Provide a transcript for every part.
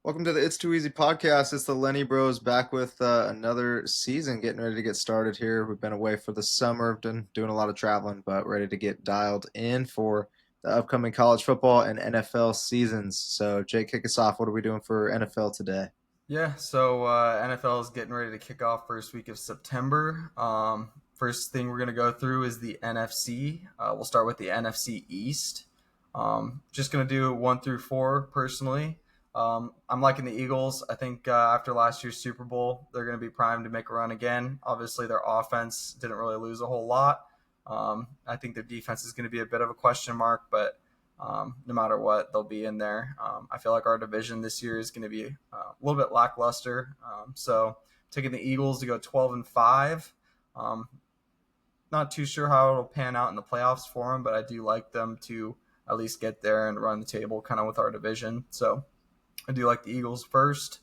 Welcome to the It's Too Easy podcast. It's the Lenny Bros back with another season, getting ready to get started here. We've been away for the summer, been doing a lot of traveling, but ready to get dialed in for the upcoming college football and NFL seasons. So, Jake, kick us off. What are we doing for NFL today? Yeah, so NFL is getting ready to kick off first week of September. First thing we're going to go through is the NFC. We'll start with the NFC East. Just going to do 1 through 4 personally. I'm liking the Eagles. I think after last year's Super Bowl, they're going to be primed to make a run again. Obviously, their offense didn't really lose a whole lot. I think their defense is going to be a bit of a question mark, but no matter what, they'll be in there. I feel like our division this year is going to be a little bit lackluster. So taking the Eagles to go 12-5. Um, Not too sure how it'll pan out in the playoffs for them, but I do like them to at least get there and run the table kind of with our division. So I do like the Eagles first.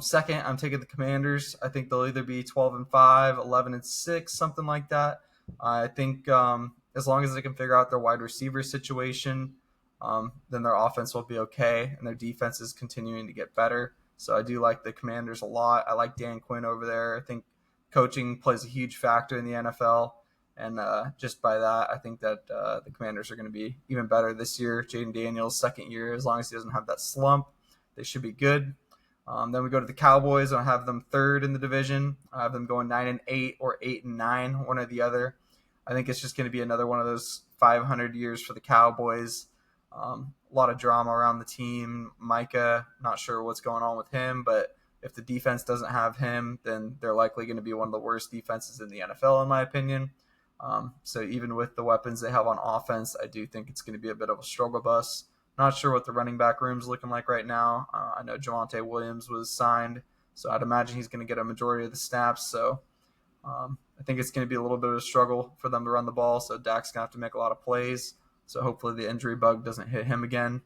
Second, I'm taking the Commanders. I think they'll either be 12-5, 11-6, something like that. I think as long as they can figure out their wide receiver situation, then their offense will be okay, and their defense is continuing to get better. So I do like the Commanders a lot. I like Dan Quinn over there. I think coaching plays a huge factor in the NFL, and just by that, I think that the Commanders are going to be even better this year. Jaden Daniels' second year, as long as he doesn't have that slump, they should be good. Then we go to the Cowboys. I have them third in the division. I have them going 9-8 or 8-9, one or the other. I think it's just going to be another one of those 500 years for the Cowboys. A lot of drama around the team. Micah, not sure what's going on with him, but if the defense doesn't have him, then they're likely going to be one of the worst defenses in the NFL, in my opinion. So even with the weapons they have on offense, I do think it's going to be a bit of a struggle bus. Not sure what the running back room's looking like right now. I know Javonte Williams was signed, so I'd imagine he's going to get a majority of the snaps. So I think it's going to be a little bit of a struggle for them to run the ball. So Dak's going to have to make a lot of plays. So hopefully the injury bug doesn't hit him again.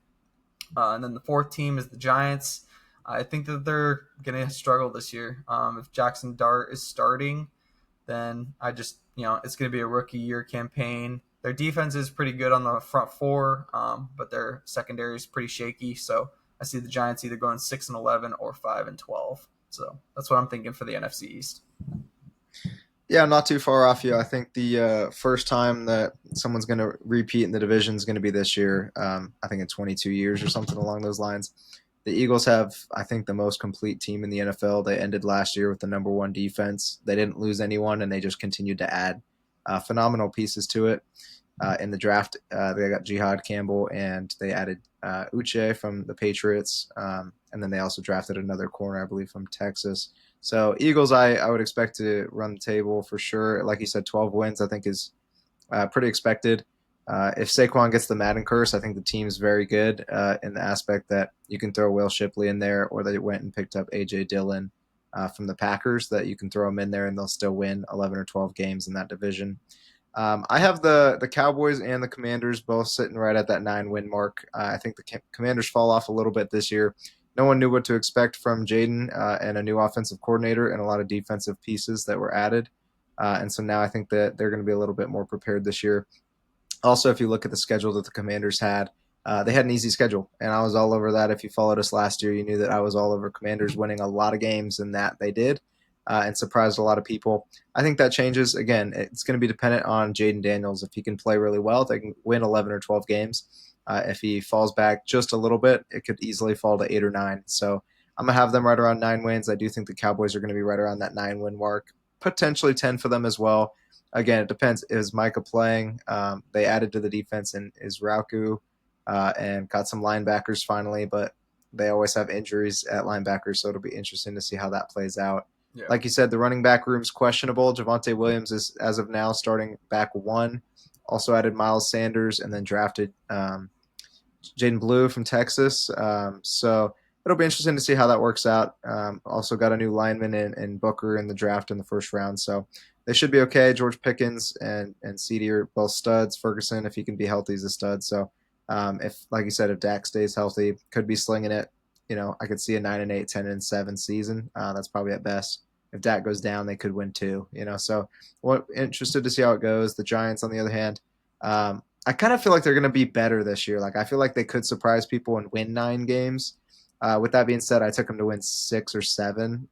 And then the fourth team is the Giants. I think that they're going to struggle this year. If Jackson Dart is starting, then it's going to be a rookie year campaign. Their defense is pretty good on the front four, but their secondary is pretty shaky. So I see the Giants either going 6-11 or 5-12. So that's what I'm thinking for the NFC East. Yeah, I'm not too far off you. I think the first time that someone's going to repeat in the division is going to be this year. I think in 22 years or something along those lines. The Eagles have, I think, the most complete team in the NFL. They ended last year with the number one defense. They didn't lose anyone, and they just continued to add phenomenal pieces to it. In the draft, they got Jihad Campbell, and they added Uche from the Patriots, and then they also drafted another corner, I believe, from Texas. So Eagles, I would expect to run the table for sure. Like you said, 12 wins, I think is pretty expected. If Saquon gets the Madden curse, I think the team's very good in the aspect that you can throw Will Shipley in there, or they went and picked up A.J. Dillon from the Packers, that you can throw them in there and they'll still win 11 or 12 games in that division. I have the Cowboys and the Commanders both sitting right at that 9 win mark. I think the Commanders fall off a little bit this year. No one knew what to expect from Jaden and a new offensive coordinator and a lot of defensive pieces that were added. And so now I think that they're going to be a little bit more prepared this year. Also, if you look at the schedule that the Commanders had, they had an easy schedule, and I was all over that. If you followed us last year, you knew that I was all over Commanders winning a lot of games, and that they did, and surprised a lot of people. I think that changes. Again, it's going to be dependent on Jaden Daniels. If he can play really well, they can win 11 or 12 games. If he falls back just a little bit, it could easily fall to 8 or 9. So I'm going to have them right around 9 wins. I do think the Cowboys are going to be right around that 9 win mark, potentially 10 for them as well. Again, it depends. Is Micah playing? They added to the defense and is Rauku and got some linebackers finally, but they always have injuries at linebackers, so it'll be interesting to see how that plays out. Yeah. Like you said, the running back room's questionable. Javonte Williams is, as of now, starting back one. Also added Miles Sanders and then drafted Jaden Blue from Texas. So it'll be interesting to see how that works out. Also got a new lineman in Booker in the draft in the first round. So they should be okay. George Pickens and CD are both studs. Ferguson, if he can be healthy, is a stud. So if, like you said, if Dak stays healthy, could be slinging it. I could see a 9-8, 10-7 season. That's probably at best. If Dak goes down, they could win too. So interested to see how it goes. The Giants, on the other hand, I kind of feel like they're going to be better this year. Like I feel like they could surprise people and win 9 games. With that being said, I took him to win 6 or 7.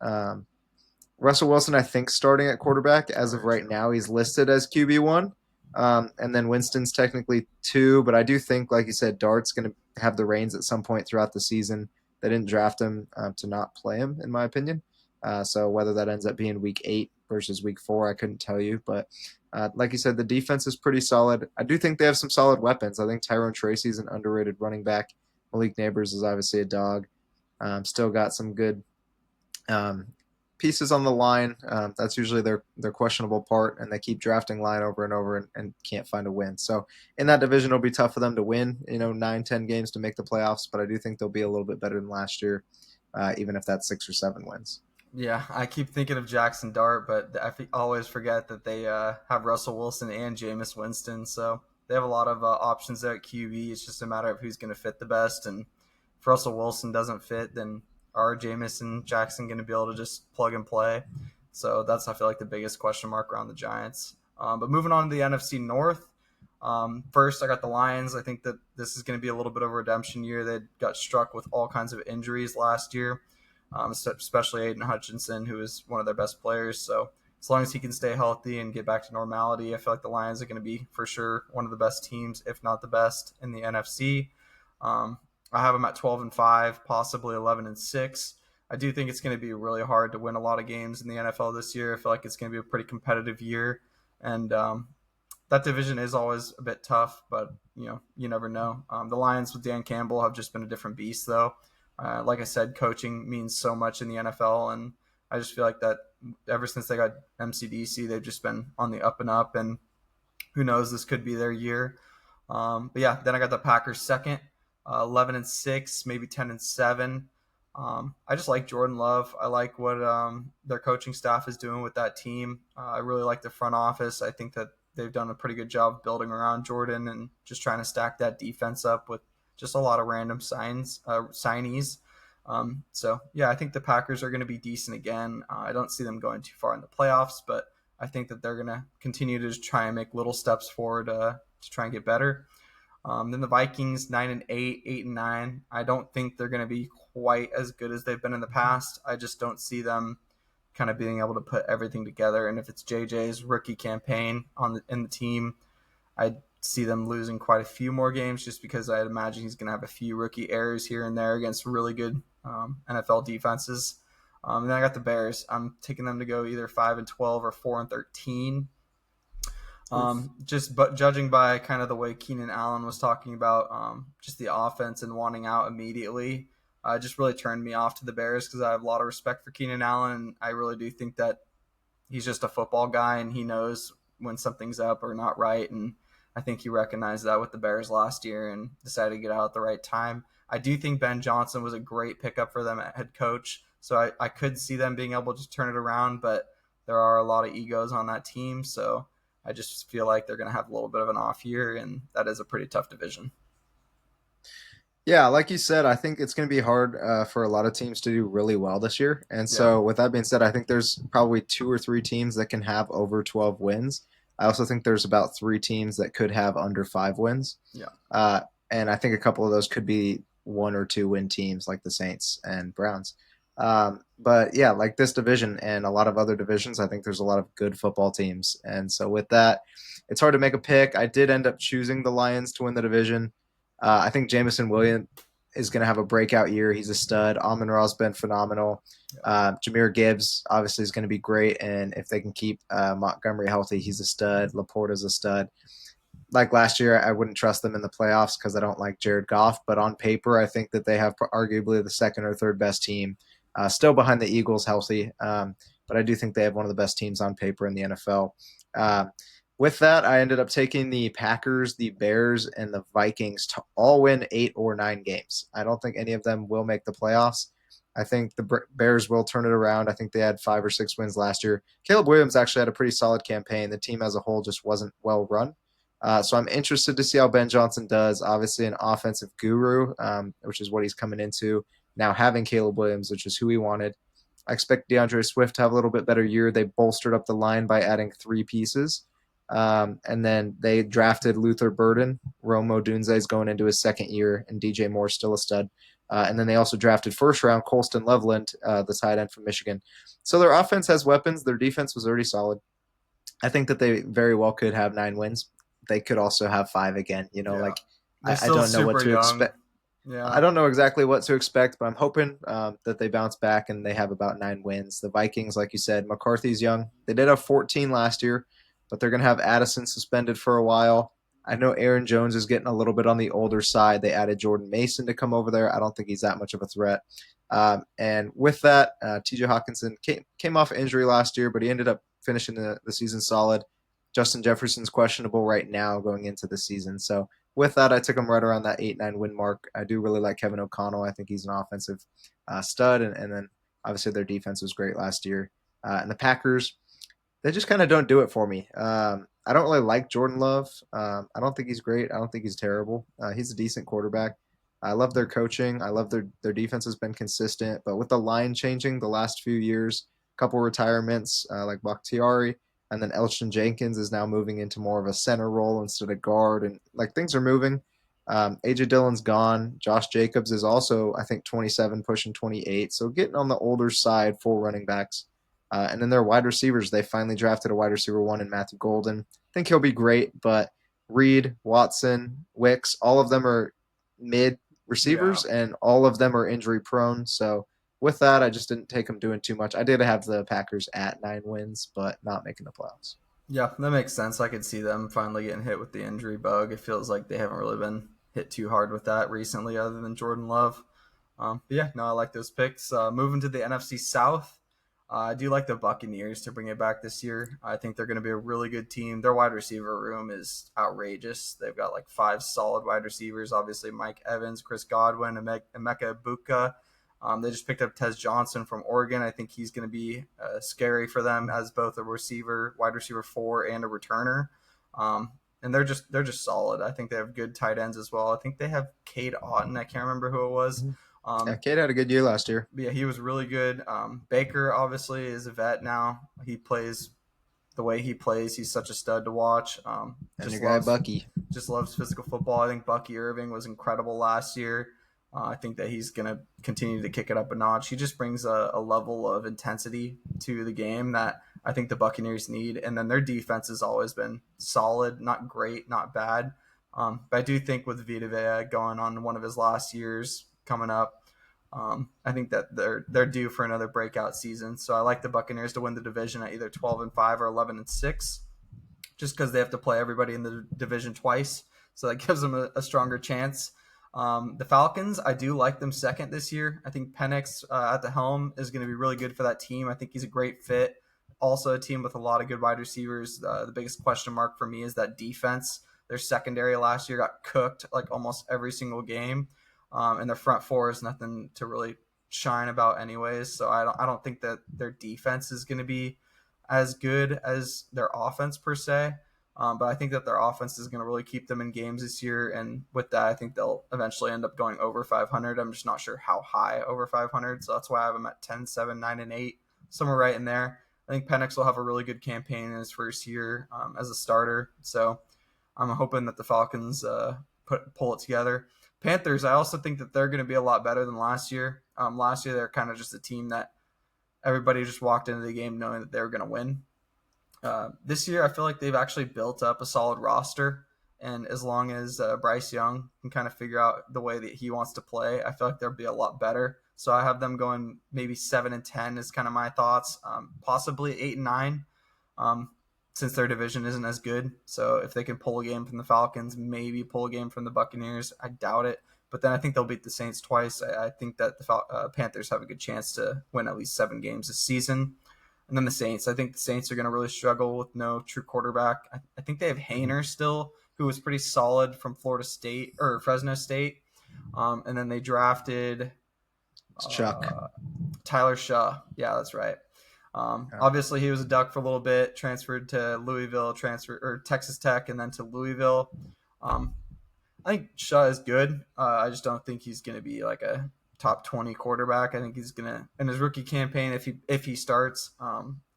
Russell Wilson, I think, starting at quarterback as of Very right true. now, he's listed as QB1. And then Winston's technically 2, but I do think, like you said, Dart's going to have the reins at some point throughout the season. They didn't draft him to not play him, in my opinion. So whether that ends up being week 8 versus week 4, I couldn't tell you. But like you said, the defense is pretty solid. I do think they have some solid weapons. I think Tyrone Tracy's an underrated running back. Malik Neighbors is obviously a dog. Still got some good um, pieces on the line. That's usually their questionable part, and they keep drafting line over and over and can't find a win. So in that division, it'll be tough for them to win. 9, 10 games to make the playoffs, but I do think they'll be a little bit better than last year, even if that's 6 or 7 wins. Yeah, I keep thinking of Jackson Dart, but always forget that they have Russell Wilson and Jameis Winston, so they have a lot of options there at QB. It's just a matter of who's going to fit the best, and if Russell Wilson doesn't fit, then are Jameis and Jackson going to be able to just plug and play? So that's, I feel like, the biggest question mark around the Giants. But moving on to the NFC North, first I got the Lions. I think that this is going to be a little bit of a redemption year. They got struck with all kinds of injuries last year, especially Aiden Hutchinson, who is one of their best players. So as long as he can stay healthy and get back to normality, I feel like the Lions are going to be for sure one of the best teams, if not the best, in the NFC. Um, I have them at 12-5, possibly 11-6. I do think it's going to be really hard to win a lot of games in the NFL this year. I feel like it's going to be a pretty competitive year, and that division is always a bit tough, but you never know. The Lions with Dan Campbell have just been a different beast, though. Like I said, coaching means so much in the NFL, and I just feel like that ever since they got MCDC, they've just been on the up and up, and who knows, this could be their year. But yeah, then I got the Packers second, 11-6, maybe 10-7. I just like Jordan Love. I like what their coaching staff is doing with that team. I really like the front office. I think that they've done a pretty good job building around Jordan and just trying to stack that defense up with just a lot of random signees. So yeah, I think the Packers are going to be decent again. I don't see them going too far in the playoffs, but I think that they're going to continue to just try and make little steps forward to try and get better. Then the Vikings 9-8, 8-9. I don't think they're going to be quite as good as they've been in the past. I just don't see them kind of being able to put everything together. And if it's JJ's rookie campaign in the team, I see them losing quite a few more games just because I'd imagine he's going to have a few rookie errors here and there against really good NFL defenses. And then I got the Bears. I'm taking them to go either 5-12 or 4-13. Oof. But judging by kind of the way Keenan Allen was talking about just the offense and wanting out immediately, just really turned me off to the Bears because I have a lot of respect for Keenan Allen. And I really do think that he's just a football guy and he knows when something's up or not right. And I think he recognized that with the Bears last year and decided to get out at the right time. I do think Ben Johnson was a great pickup for them at head coach. So I could see them being able to turn it around, but there are a lot of egos on that team. So I just feel like they're going to have a little bit of an off year, and that is a pretty tough division. Yeah, like you said, I think it's going to be hard for a lot of teams to do really well this year. And Yeah, so, with that being said, I think there's probably 2 or 3 teams that can have over 12 wins. I also think there's about 3 teams that could have under 5 wins. yeah, Uh, and I think a couple of those could be 1 or 2 win teams like the Saints and Browns. But yeah, like this division and a lot of other divisions, I think there's a lot of good football teams. And so, with that, it's hard to make a pick. I did end up choosing the Lions to win the division. I think Jamison Williams is going to have a breakout year. He's a stud. Amon Ra's been phenomenal. yeah. Jameer Gibbs obviously is going to be great, and if they can keep Montgomery healthy, he's a stud. Laporta's a stud. Like last year, I wouldn't trust them in the playoffs because I don't like Jared Goff. But on paper, I think that they have arguably the second or third best team, still behind the Eagles, healthy. But I do think they have one of the best teams on paper in the NFL. With that, I ended up taking the Packers, the Bears, and the Vikings to all win 8 or 9 games. I don't think any of them will make the playoffs. I think the Bears will turn it around. I think they had 5 or 6 wins last year. Caleb Williams actually had a pretty solid campaign. The team as a whole just wasn't well run. So I'm interested to see how Ben Johnson does. Obviously, an offensive guru, which is what he's coming into. Now having Caleb Williams, which is who he wanted. I expect DeAndre Swift to have a little bit better year. They bolstered up the line by adding 3 pieces. And then they drafted Luther Burden. Rome Odunze is going into his second year, and DJ Moore's still a stud. And then they also drafted first round Colston Loveland, the tight end from Michigan. So their offense has weapons. Their defense was already solid. I think that they very well could have 9 wins. They could also have five again. Yeah, Like they're I still don't know what super to young. expect. Yeah, I don't know exactly what to expect, but I'm hoping that they bounce back and they have about 9 wins. The Vikings, like you said, McCarthy's young. They did have 14 last year, but they're going to have Addison suspended for a while. I know Aaron Jones is getting a little bit on the older side. They added Jordan Mason to come over there. I don't think he's that much of a threat. And with that, TJ Hawkinson came off injury last year, but he ended up finishing the season solid. Justin Jefferson's questionable right now going into the season. So with that, I took him right around that 8-9 win mark. I do really like Kevin O'Connell. I think he's an offensive stud. And then obviously their defense was great last year. And the Packers, they just kind of don't do it for me. I don't really like Jordan Love. I don't think he's great. I don't think he's terrible. He's a decent quarterback. I love their coaching. I love their defense has been consistent. But with the line changing the last few years, a couple retirements like Bakhtiari, and then Elgton Jenkins is now moving into more of a center role instead of guard, and like things are moving. AJ Dillon's gone. Josh Jacobs is also, I think, 27, pushing 28. So getting on the older side for running backs. And then their wide receivers, they finally drafted a wide receiver one in Matthew Golden. I think he'll be great, but Reed, Watson, Wicks, all of them are mid yeah, receivers, and all of them are injury prone. So with that, I just didn't take them doing too much. I did have the Packers at 9 wins, but not making the playoffs. yeah. That makes sense. I could see them finally getting hit with the injury bug. It feels like they haven't really been hit too hard with that recently, other than Jordan Love. But yeah, no, I like those picks. Moving to the NFC South, I do like the Buccaneers to bring it back this year. I think they're going to be a really good team. Their wide receiver room is outrageous. They've got like five solid wide receivers. Obviously, Mike Evans, Chris Godwin, Emeka Ibuka. They just picked up Tez Johnson from Oregon. I think he's going to be scary for them as both a receiver, wide receiver four, and a returner. And they're just solid. I think they have good tight ends as well. I think they have Cade Otton. I can't remember who it was. Yeah, Um, Cade had a good year last year. but yeah, he was really good. Baker obviously is a vet now. He plays the way he plays. He's such a stud to watch. And Just your guy loves Bucky. just loves physical football. I think Bucky Irving was incredible last year. I think that he's going to continue to kick it up a notch. He just brings a level of intensity to the game that I think the Buccaneers need. And then their defense has always been solid, not great, not bad. But I do think with Vita Vea going on one of his last years coming up, I think that they're due for another breakout season. So I like the Buccaneers to win the division at either 12-5 or 11-6, just because they have to play everybody in the division twice. So that gives them a stronger chance. The Falcons, I do like them second this year. I think Penix at the helm is going to be really good for that team. I think he's a great fit. Also, a team with a lot of good wide receivers. The biggest question mark for me is that defense. Their secondary last year got cooked like almost every single game, and their front four is nothing to really shine about, anyways. So I don't think that their defense is going to be as good as their offense per se. But I think that their offense is going to really keep them in games this year. And with that, I think they'll eventually end up going over 500. I'm just not sure how high over 500. So that's why I have them at 10, 7, 9, and 8, somewhere right in there. I think Penix will have a really good campaign in his first year as a starter. So I'm hoping that the Falcons pull it together. Panthers, I also think that they're going to be a lot better than last year. Last year, they're kind of just a team that everybody just walked into the game knowing that they were going to win. This year, I feel like they've actually built up a solid roster. And as long as Bryce Young can kind of figure out the way that he wants to play, I feel like they'll be a lot better. So I have them going maybe 7-10 is kind of my thoughts. Possibly 8-9, since their division isn't as good. So if they can pull a game from the Falcons, maybe pull a game from the Buccaneers, I doubt it. But then I think they'll beat the Saints twice. I think that the Panthers have a good chance to win at least 7 games this season. And then the Saints, I think the Saints are going to really struggle with no true quarterback. I think they have Hayner still, who was pretty solid from Florida State or Fresno State. And then they drafted It's Chuck. Tyler Shaw. Yeah, that's right. Yeah. Obviously, he was a Duck for a little bit, transferred to Louisville, or Texas Tech, and then to Louisville. Um, I think Shaw is good. I just don't think he's going to be like a top 20 quarterback. I think he's going to, in his rookie campaign, if he starts,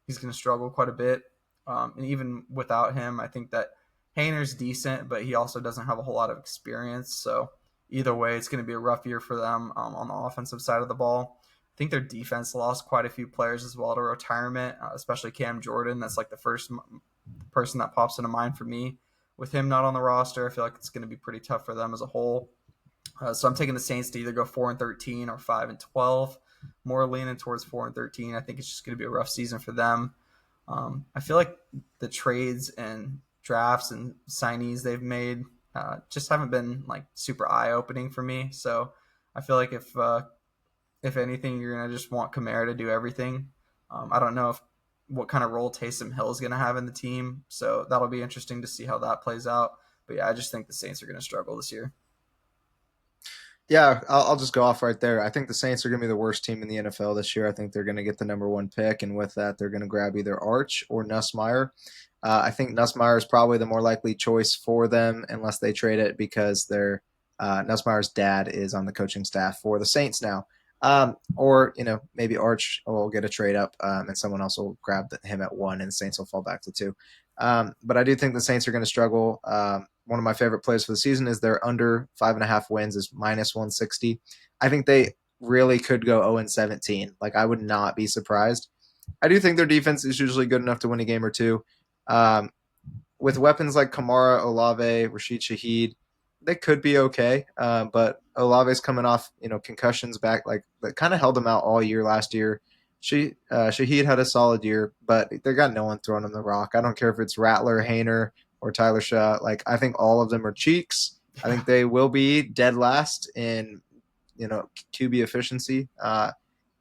he's going to struggle quite a bit. And even without him, I think that Hayner's decent, but he also doesn't have a whole lot of experience. So either way, it's going to be a rough year for them on the offensive side of the ball. I think their defense lost quite a few players as well to retirement, especially Cam Jordan. That's like the first person that pops into mind for me. With him not on the roster, I feel like it's going to be pretty tough for them as a whole. So I'm taking the Saints to either go 4-13 or 5-12. More leaning towards 4-13. I think it's just going to be a rough season for them. I feel like the trades and drafts and signees they've made just haven't been like super eye opening for me. So I feel like if anything, you're gonna just want Kamara to do everything. I don't know if what kind of role Taysom Hill is gonna have in the team, so that'll be interesting to see how that plays out. But yeah, I just think the Saints are gonna struggle this year. Yeah, I'll just go off right there. I think the Saints are going to be the worst team in the NFL this year. I think they're going to get the number one pick, and with that, they're going to grab either Arch or Nussmeier. I think Nussmeier is probably the more likely choice for them, unless they trade it because their Nussmeier's dad is on the coaching staff for the Saints now. Or maybe Arch will get a trade up, and someone else will grab him at one, and the Saints will fall back to two. But I do think the Saints are going to struggle. One of my favorite plays for the season is their under 5.5 wins is -160. I think they really could go 0-17. Like, I would not be surprised. I do think their defense is usually good enough to win a game or two. Um, with weapons like Kamara, Olave, Rashid Shaheed, they could be okay. But Olave's coming off, concussions back, like that kind of held him out all year last year. Shaheed had a solid year, but they got no one throwing him the rock. I don't care if it's Rattler, Hayner, or Tyler Shaw. Like, I think all of them are cheeks. I think they will be dead last in QB efficiency.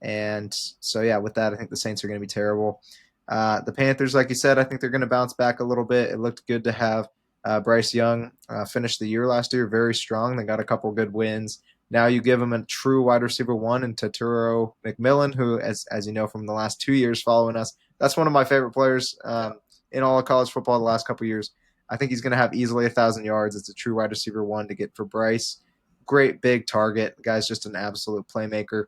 And so yeah, with that, I think the Saints are going to be terrible. The Panthers, like you said, I think they're going to bounce back a little bit. It looked good to have Bryce Young finish the year last year very strong. They got a couple good wins. Now you give them a true wide receiver one in Taturo McMillan, who, as you know from the last 2 years following us, that's one of my favorite players in all of college football the last couple years. I think he's going to have easily 1,000 yards. It's a true wide receiver one to get for Bryce. Great big target. The guy's just an absolute playmaker.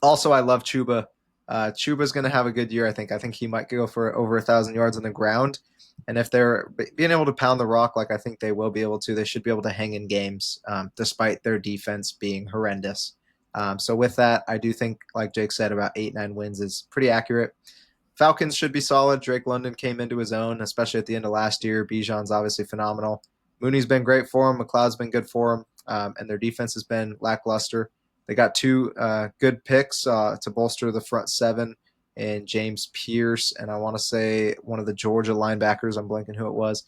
Also, I love Chuba. Chuba's going to have a good year, I think. I think he might go for over 1,000 yards on the ground. And if they're being able to pound the rock like I think they will be able to, they should be able to hang in games despite their defense being horrendous. So with that, I do think, like Jake said, about 8-9 wins is pretty accurate. Falcons should be solid. Drake London came into his own, especially at the end of last year. Bijan's obviously phenomenal. Mooney's been great for him. McLeod's been good for him. And their defense has been lackluster. They got two good picks to bolster the front seven, and James Pierce, and I want to say one of the Georgia linebackers. I'm blanking who it was.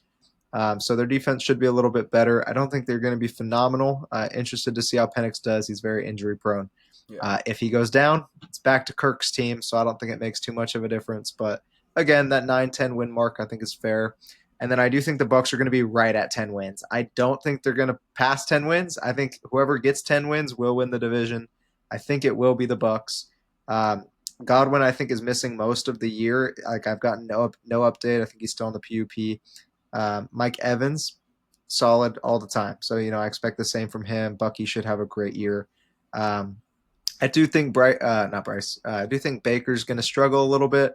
So their defense should be a little bit better. I don't think they're going to be phenomenal. Interested to see how Penix does. He's very injury prone. Yeah. If he goes down, it's back to Kirk's team, so I don't think it makes too much of a difference. But again, that 9-10 win mark I think is fair. And then I do think the Bucs are going to be right at 10 wins. I don't think they're going to pass 10 wins. I think whoever gets 10 wins will win the division. I think it will be the Bucs. Godwin, I think, is missing most of the year. Like, I've gotten no update. I think he's still on the PUP. Mike Evans, solid all the time. So, I expect the same from him. Bucky should have a great year. I do think not Bryce. I do think Baker's going to struggle a little bit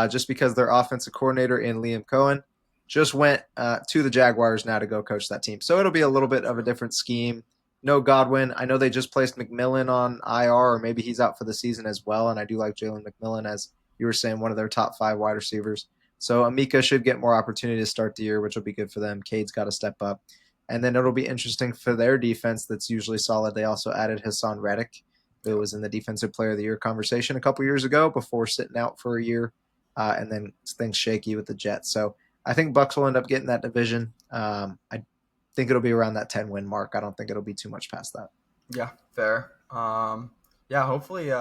just because their offensive coordinator in Liam Cohen just went to the Jaguars now to go coach that team. So it'll be a little bit of a different scheme. No Godwin. I know they just placed McMillan on IR, or maybe he's out for the season as well. And I do like Jalen McMillan, as you were saying, one of their top 5 wide receivers. So Amika should get more opportunity to start the year, which will be good for them. Cade's got to step up. And then it'll be interesting for their defense that's usually solid. They also added Hassan Reddick, who was in the Defensive Player of the Year conversation a couple years ago before sitting out for a year. And then things shaky with the Jets. So I think Bucs will end up getting that division. I think it'll be around that 10-win mark. I don't think it'll be too much past that. Yeah, fair. Yeah, hopefully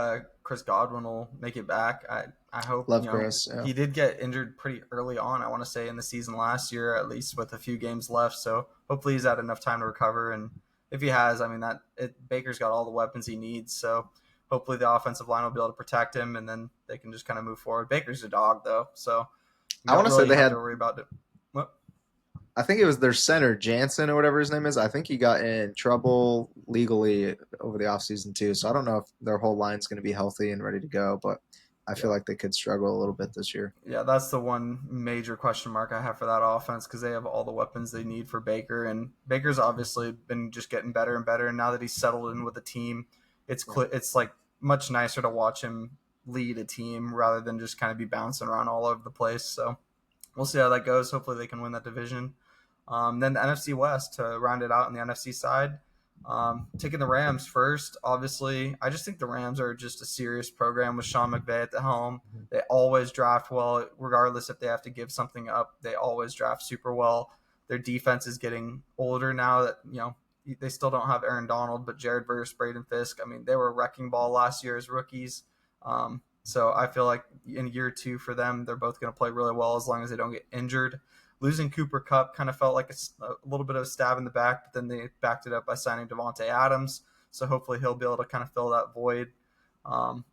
Chris Godwin will make it back. I hope. Love Chris. Yeah. He did get injured pretty early on, I want to say, in the season last year, at least with a few games left. So hopefully he's had enough time to recover. And if he has, I mean, Baker's got all the weapons he needs. So hopefully the offensive line will be able to protect him, and then they can just kind of move forward. Baker's a dog, though, so I want to say they had to worry about it. I think it was their center, Jansen or whatever his name is. I think he got in trouble legally over the offseason too. So I don't know if their whole line's going to be healthy and ready to go. But I feel Yeah. like they could struggle a little bit this year. Yeah, that's the one major question mark I have for that offense because they have all the weapons they need for Baker, and Baker's obviously been just getting better and better. And now that he's settled in with the team, Yeah. it's like much nicer to watch him lead a team rather than just kind of be bouncing around all over the place. So we'll see how that goes. Hopefully, they can win that division. Then the NFC West to round it out on the NFC side. Taking the Rams first, obviously, I just think the Rams are just a serious program with Sean McVay at the helm. Mhm. They always draft well, regardless if they have to give something up. They always draft super well. Their defense is getting older now that, they still don't have Aaron Donald, but Jared Verse, Braden Fisk, I mean, they were a wrecking ball last year as rookies. So I feel like in year two for them, they're both going to play really well as long as they don't get injured. Losing Cooper Cup kind of felt like a little bit of a stab in the back, but then they backed it up by signing Devontae Adams. So hopefully he'll be able to kind of fill that void. And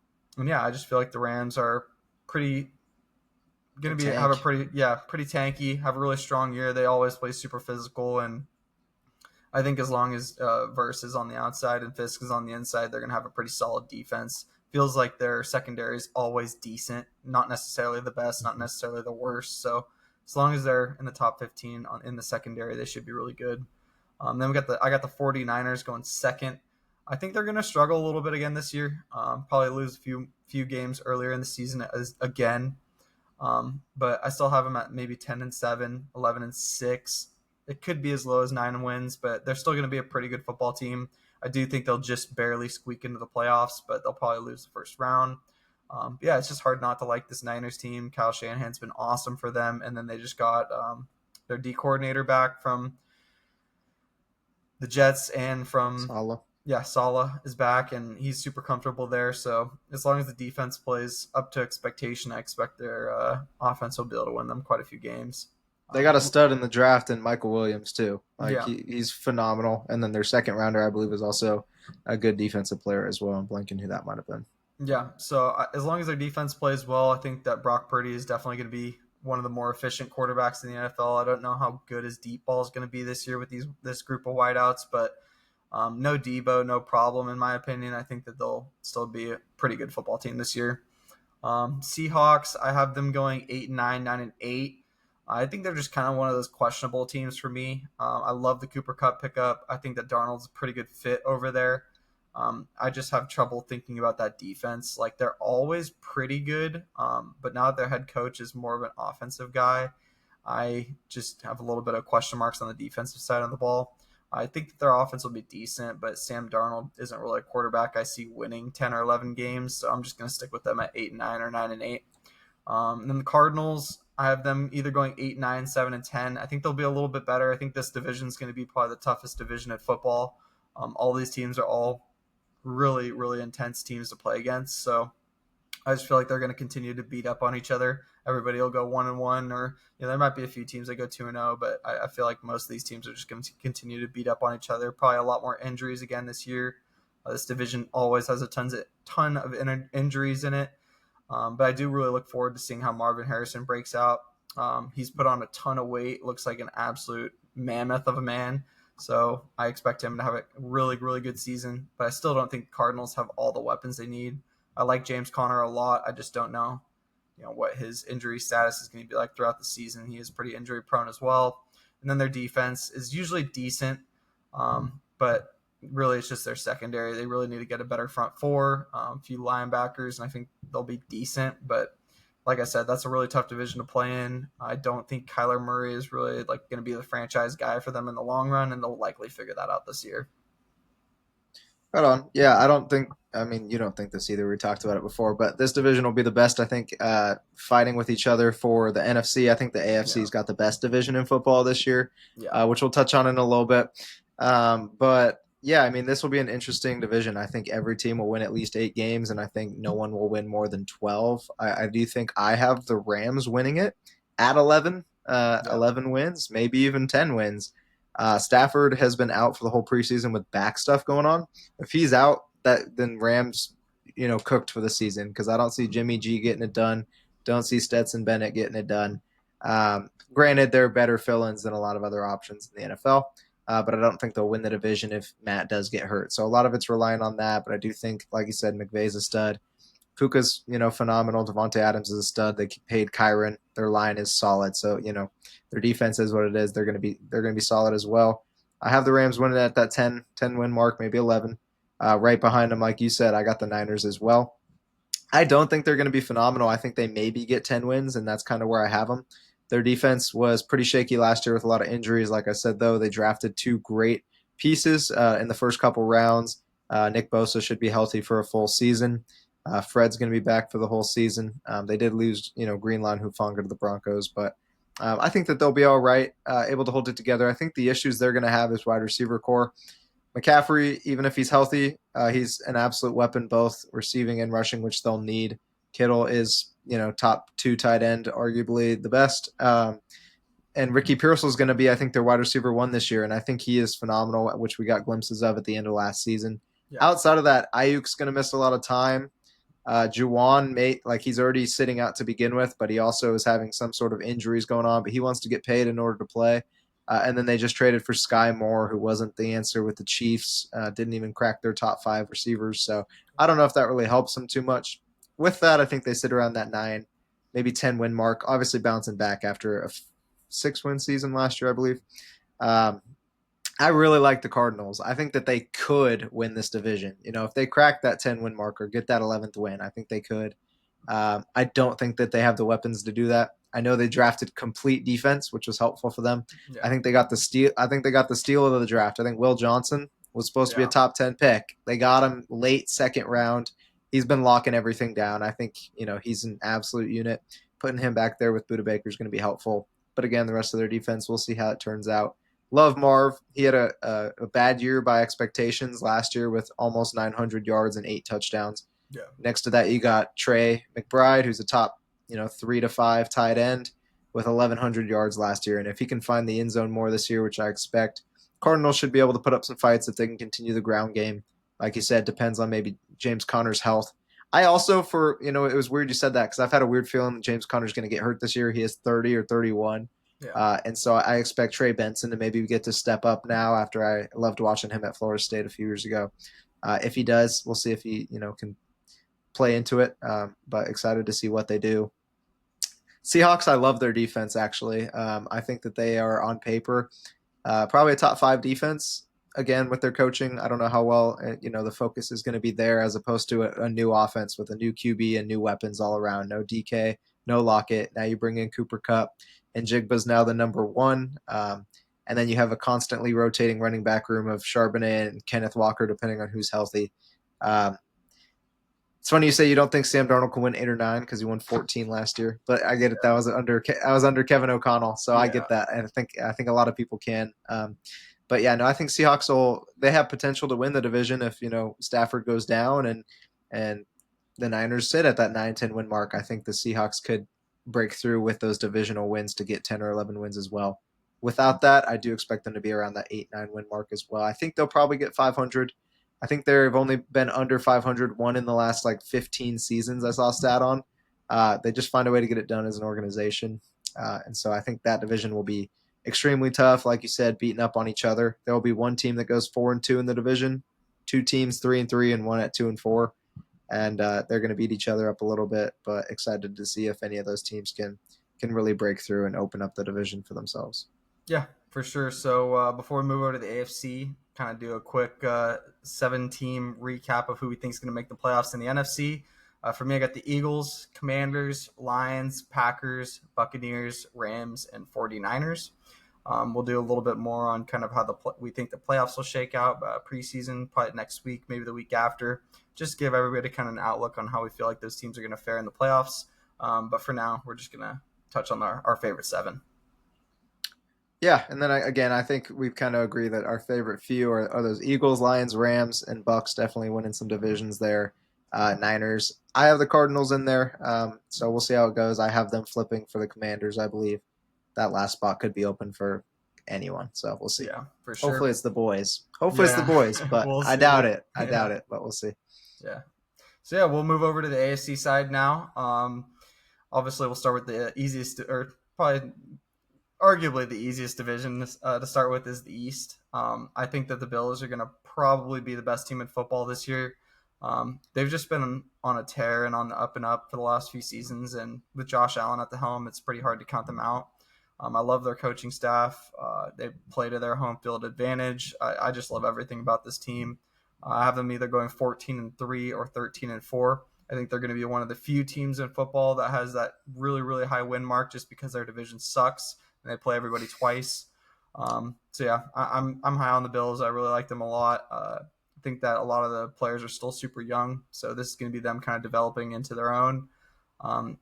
yeah, I just feel like the Rams are pretty going A to be have a tank. pretty tanky, have a really strong year. They always play super physical, and I think as long as Verse is on the outside and Fisk is on the inside, they're going to have a pretty solid defense. Feels like their secondary is always decent, not necessarily the best, not Mhm. necessarily the worst. So as long as they're in the top 15 in the secondary, they should be really good. Then I got the 49ers going second. I think they're going to struggle a little bit again this year. Probably lose a few games earlier in the season again. But I still have them at maybe 10-7, 11-6. It could be as low as 9 wins, but they're still going to be a pretty good football team. I do think they'll just barely squeak into the playoffs, but they'll probably lose the first round. Yeah, it's just hard not to like this Niners team. Kyle Shanahan's been awesome for them, and then they just got their D coordinator back from the Jets and from Salah. Salah is back and he's super comfortable there. So as long as the defense plays up to expectation, I expect their offense will be able to win them quite a few games. They got a Um, stud in the draft in Michael Williams too. Like yeah, he's phenomenal. And then their second rounder, I believe, is also a good defensive player as well. I'm blanking who that might have been. yeah. So as long as their defense plays well, I think that Brock Purdy is definitely going to be one of the more efficient quarterbacks in the NFL. I don't know how good his deep ball is going to be this year with this group of wideouts, but no Debo, no problem in my opinion. I think that they'll still be a pretty good football team this year. Seahawks, I have them going 8-9, 9-8. I think they're just kind of one of those questionable teams for me. I love the Cooper Cup pickup. I think that Darnold's a pretty good fit over there. I just have trouble thinking about that defense. Like they're always pretty good, but now that their head coach is more of an offensive guy, I just have a little bit of question marks on the defensive side of the ball. I think that their offense will be decent, but Sam Darnold isn't really a quarterback I see winning 10 or 11 games, so I'm just going to stick with them at 8-9 or 9-8. And then the Cardinals, I have them either going 8-9, 7-10. I think they'll be a little bit better. I think this division is going to be probably the toughest division at football. All these teams are all really, really intense teams to play against, so I just feel like they're going to continue to beat up on each other. Everybody will go 1-1, or there might be a few teams that go 2-0, but I feel like most of these teams are just going to continue to beat up on each other. Probably a lot more injuries again this year. This division always has a ton of injuries in it, but I do really look forward to seeing how Marvin Harrison breaks out. He's put on a ton of weight, looks like an absolute mammoth of a man. So I expect him to have a really, really good season, but I still don't think Cardinals have all the weapons they need. I like James Conner a lot. I just don't know, what his injury status is going to be like throughout the season. He is pretty injury prone as well. And then their defense is usually decent, but really it's just their secondary. They really need to get a better front four, a few linebackers, and I think they'll be decent. But like I said, that's a really tough division to play in. I don't think Kyler Murray is really like going to be the franchise guy for them in the long run, and they'll likely figure that out this year. Right on. Yeah, I don't think. I mean, you don't think this either. We talked about it before, but this division will be the best. I think fighting with each other for the NFC. I think the Yeah, AFC's got the best division in football this year, yeah, which we'll touch on in a little bit. But yeah, I mean, this will be an interesting division. I think every team will win at least 8 games, and I think no one will win more than 12. I do think I have the Rams winning it at 11, yeah, 11 wins, maybe even 10 wins. Stafford has been out for the whole preseason with back stuff going on. If he's out, that then Rams, cooked for the season because I don't see Jimmy G getting it done. Don't see Stetson Bennett getting it done. Granted, they're better fill-ins than a lot of other options in the NFL, but I don't think they'll win the division if Matt does get hurt. So a lot of it's relying on that. But I do think, like you said, McVay's a stud. Puka's, phenomenal. Devontae Adams is a stud. They paid Kyron. Their line is solid. So, their defense is what it is. They're gonna be solid as well. I have the Rams winning at that 10 win mark, maybe 11. Right behind them, like you said, I got the Niners as well. I don't think they're going to be phenomenal. I think they maybe get 10 wins, and that's kind of where I have them. Their defense was pretty shaky last year with a lot of injuries. Like I said, though, they drafted two great pieces in the first couple rounds. Nick Bosa should be healthy for a full season. Fred's going to be back for the whole season. They did lose, Greenlawn Hufanga to the Broncos, but I think that they'll be all right, able to hold it together. I think the issues they're going to have is wide receiver core. McCaffrey, even if he's healthy, he's an absolute weapon, both receiving and rushing, which they'll need. Kittle is, top two tight end, arguably the best. And Ricky Pearsall is going to be, I think, their wide receiver one this year, and I think he is phenomenal, which we got glimpses of at the end of last season. Yeah. Outside of that, Ayuk's going to miss a lot of time. Juwan, he's already sitting out to begin with, but he also is having some sort of injuries going on, but he wants to get paid in order to play. And then they just traded for Sky Moore, who wasn't the answer with the Chiefs, didn't even crack their top 5 receivers. So I don't know if that really helps them too much. With that, I think they sit around that 9, maybe 10 win mark, obviously bouncing back after a 6-win season last year, I believe. I really like the Cardinals. I think that they could win this division. If they crack that 10 win mark or get that 11th win, I think they could. I don't think that they have the weapons to do that. I know they drafted complete defense, which was helpful for them. Yeah. I think they got the steal. I think they got the steal of the draft. I think Will Johnson was supposed to be a top 10 pick. They got him late second round. He's been locking everything down. I think he's an absolute unit. Putting him back there with Budda Baker is going to be helpful. But again, the rest of their defense, we'll see how it turns out. Love Marv. He had a bad year by expectations last year with almost 900 yards and 8 touchdowns. Yeah. Next to that, you got Trey McBride, who's a top 3 to 5 tight end with 1,100 yards last year. And if he can find the end zone more this year, which I expect, Cardinals should be able to put up some fights if they can continue the ground game. Like you said, depends on maybe James Conner's health. I also, it was weird you said that because I've had a weird feeling that James Conner's going to get hurt this year. He is 30 or 31. Yeah. And so I expect Trey Benson to maybe get to step up now after I loved watching him at Florida State a few years ago. If he does, we'll see if he, can play into it. But excited to see what they do. Seahawks, I love their defense, actually. I think that they are on paper probably a top 5 defense. Again, with their coaching, I don't know how well, the focus is going to be there as opposed to a new offense with a new QB and new weapons all around. No DK, no Lockett. Now you bring in Cooper Kupp, and Jigba's now the number 1. And then you have a constantly rotating running back room of Charbonnet and Kenneth Walker, depending on who's healthy. It's funny you say you don't think Sam Darnold can win 8 or 9 because he won 14 last year, but I get it. That was under Kevin O'Connell, so I get that, and I think a lot of people can. But yeah, no, I think Seahawks they have potential to win the division if Stafford goes down and the Niners sit at that 9-10 win mark. I think the Seahawks could break through with those divisional wins to get 10 or 11 wins as well. Without that, I do expect them to be around that 8-9 win mark as well. I think they'll probably get 500. I think they've only been under 500 one in the last 15 seasons I saw a stat on. They just find a way to get it done as an organization. And so I think that division will be extremely tough, like you said, beating up on each other. There will be one team that goes 4-2 in the division, 2 teams 3-3, and one at 2-4. And they're going to beat each other up a little bit, but excited to see if any of those teams can really break through and open up the division for themselves. Yeah, for sure. So before we move over to the AFC, kind of do a quick 7-team recap of who we think is going to make the playoffs in the NFC. For me, I got the Eagles, Commanders, Lions, Packers, Buccaneers, Rams, and 49ers. We'll do a little bit more on kind of how we think the playoffs will shake out preseason, probably next week, maybe the week after. Just give everybody kind of an outlook on how we feel like those teams are going to fare in the playoffs. But for now, we're just going to touch on our favorite 7. Yeah, and then I think we've kind of agreed that our favorite few are those Eagles, Lions, Rams, and Bucks definitely winning some divisions there. Niners. I have the Cardinals in there, so we'll see how it goes. I have them flipping for the Commanders, I believe. That last spot could be open for anyone, so we'll see. Yeah, for sure. Hopefully it's the boys. But We'll I doubt it. I doubt it, but we'll see. Yeah. So yeah, we'll move over to the AFC side now. Obviously, we'll start with the easiest, or probably arguably the easiest division to start with is the East. I think that the Bills are going to probably be the best team in football this year. They've just been on a tear and on the up and up for the last few seasons, and with Josh Allen at the helm, it's pretty hard to count them out. I love their coaching staff. They play to their home field advantage. I just love everything about this team. I have them either going 14-3 or 13-4. I think they're going to be one of the few teams in football that has that really, really high win mark just because their division sucks and they play everybody twice. So yeah, I'm high on the Bills. I really like them a lot. I think that a lot of the players are still super young, so this is going to be them kind of developing into their own.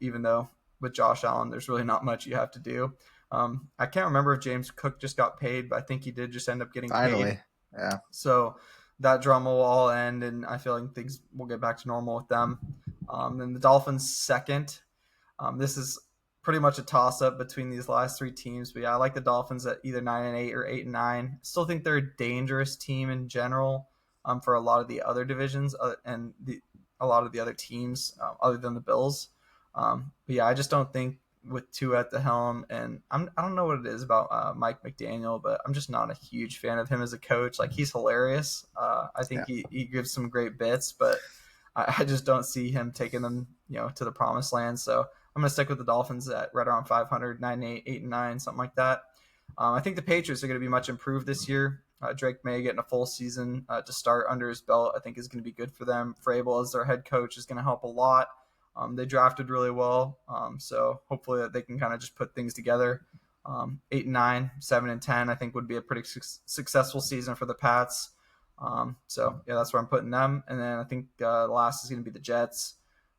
Even though with Josh Allen, there's really not much you have to do. I can't remember if James Cook just got paid, but I think he did just end up getting paid. Finally, yeah. So that drama will all end, and I feel like things will get back to normal with them. Then the Dolphins second. This is pretty much a toss up between these last three teams, but yeah, I like the Dolphins at either 9-8 or 8-9. Still think they're a dangerous team in general for a lot of the other divisions and a lot of the other teams other than the Bills. But yeah, I just don't think with two at the helm, and I don't know what it is about Mike McDaniel, but I'm just not a huge fan of him as a coach. Like, he's hilarious. I think Yeah. he gives some great bits, but I just don't see him taking them, to the promised land. So I'm going to stick with the Dolphins at right around 500, 9-8, 8-9, something like that. I think the Patriots are going to be much improved this year. Drake May getting a full season to start under his belt, I think, is going to be good for them. Vrabel as their head coach is going to help a lot. They drafted really well, so hopefully that they can kind of just put things together. 8-9, 7-10, I think would be a pretty successful season for the Pats. So yeah, that's where I'm putting them. And then I think the last is going to be the Jets.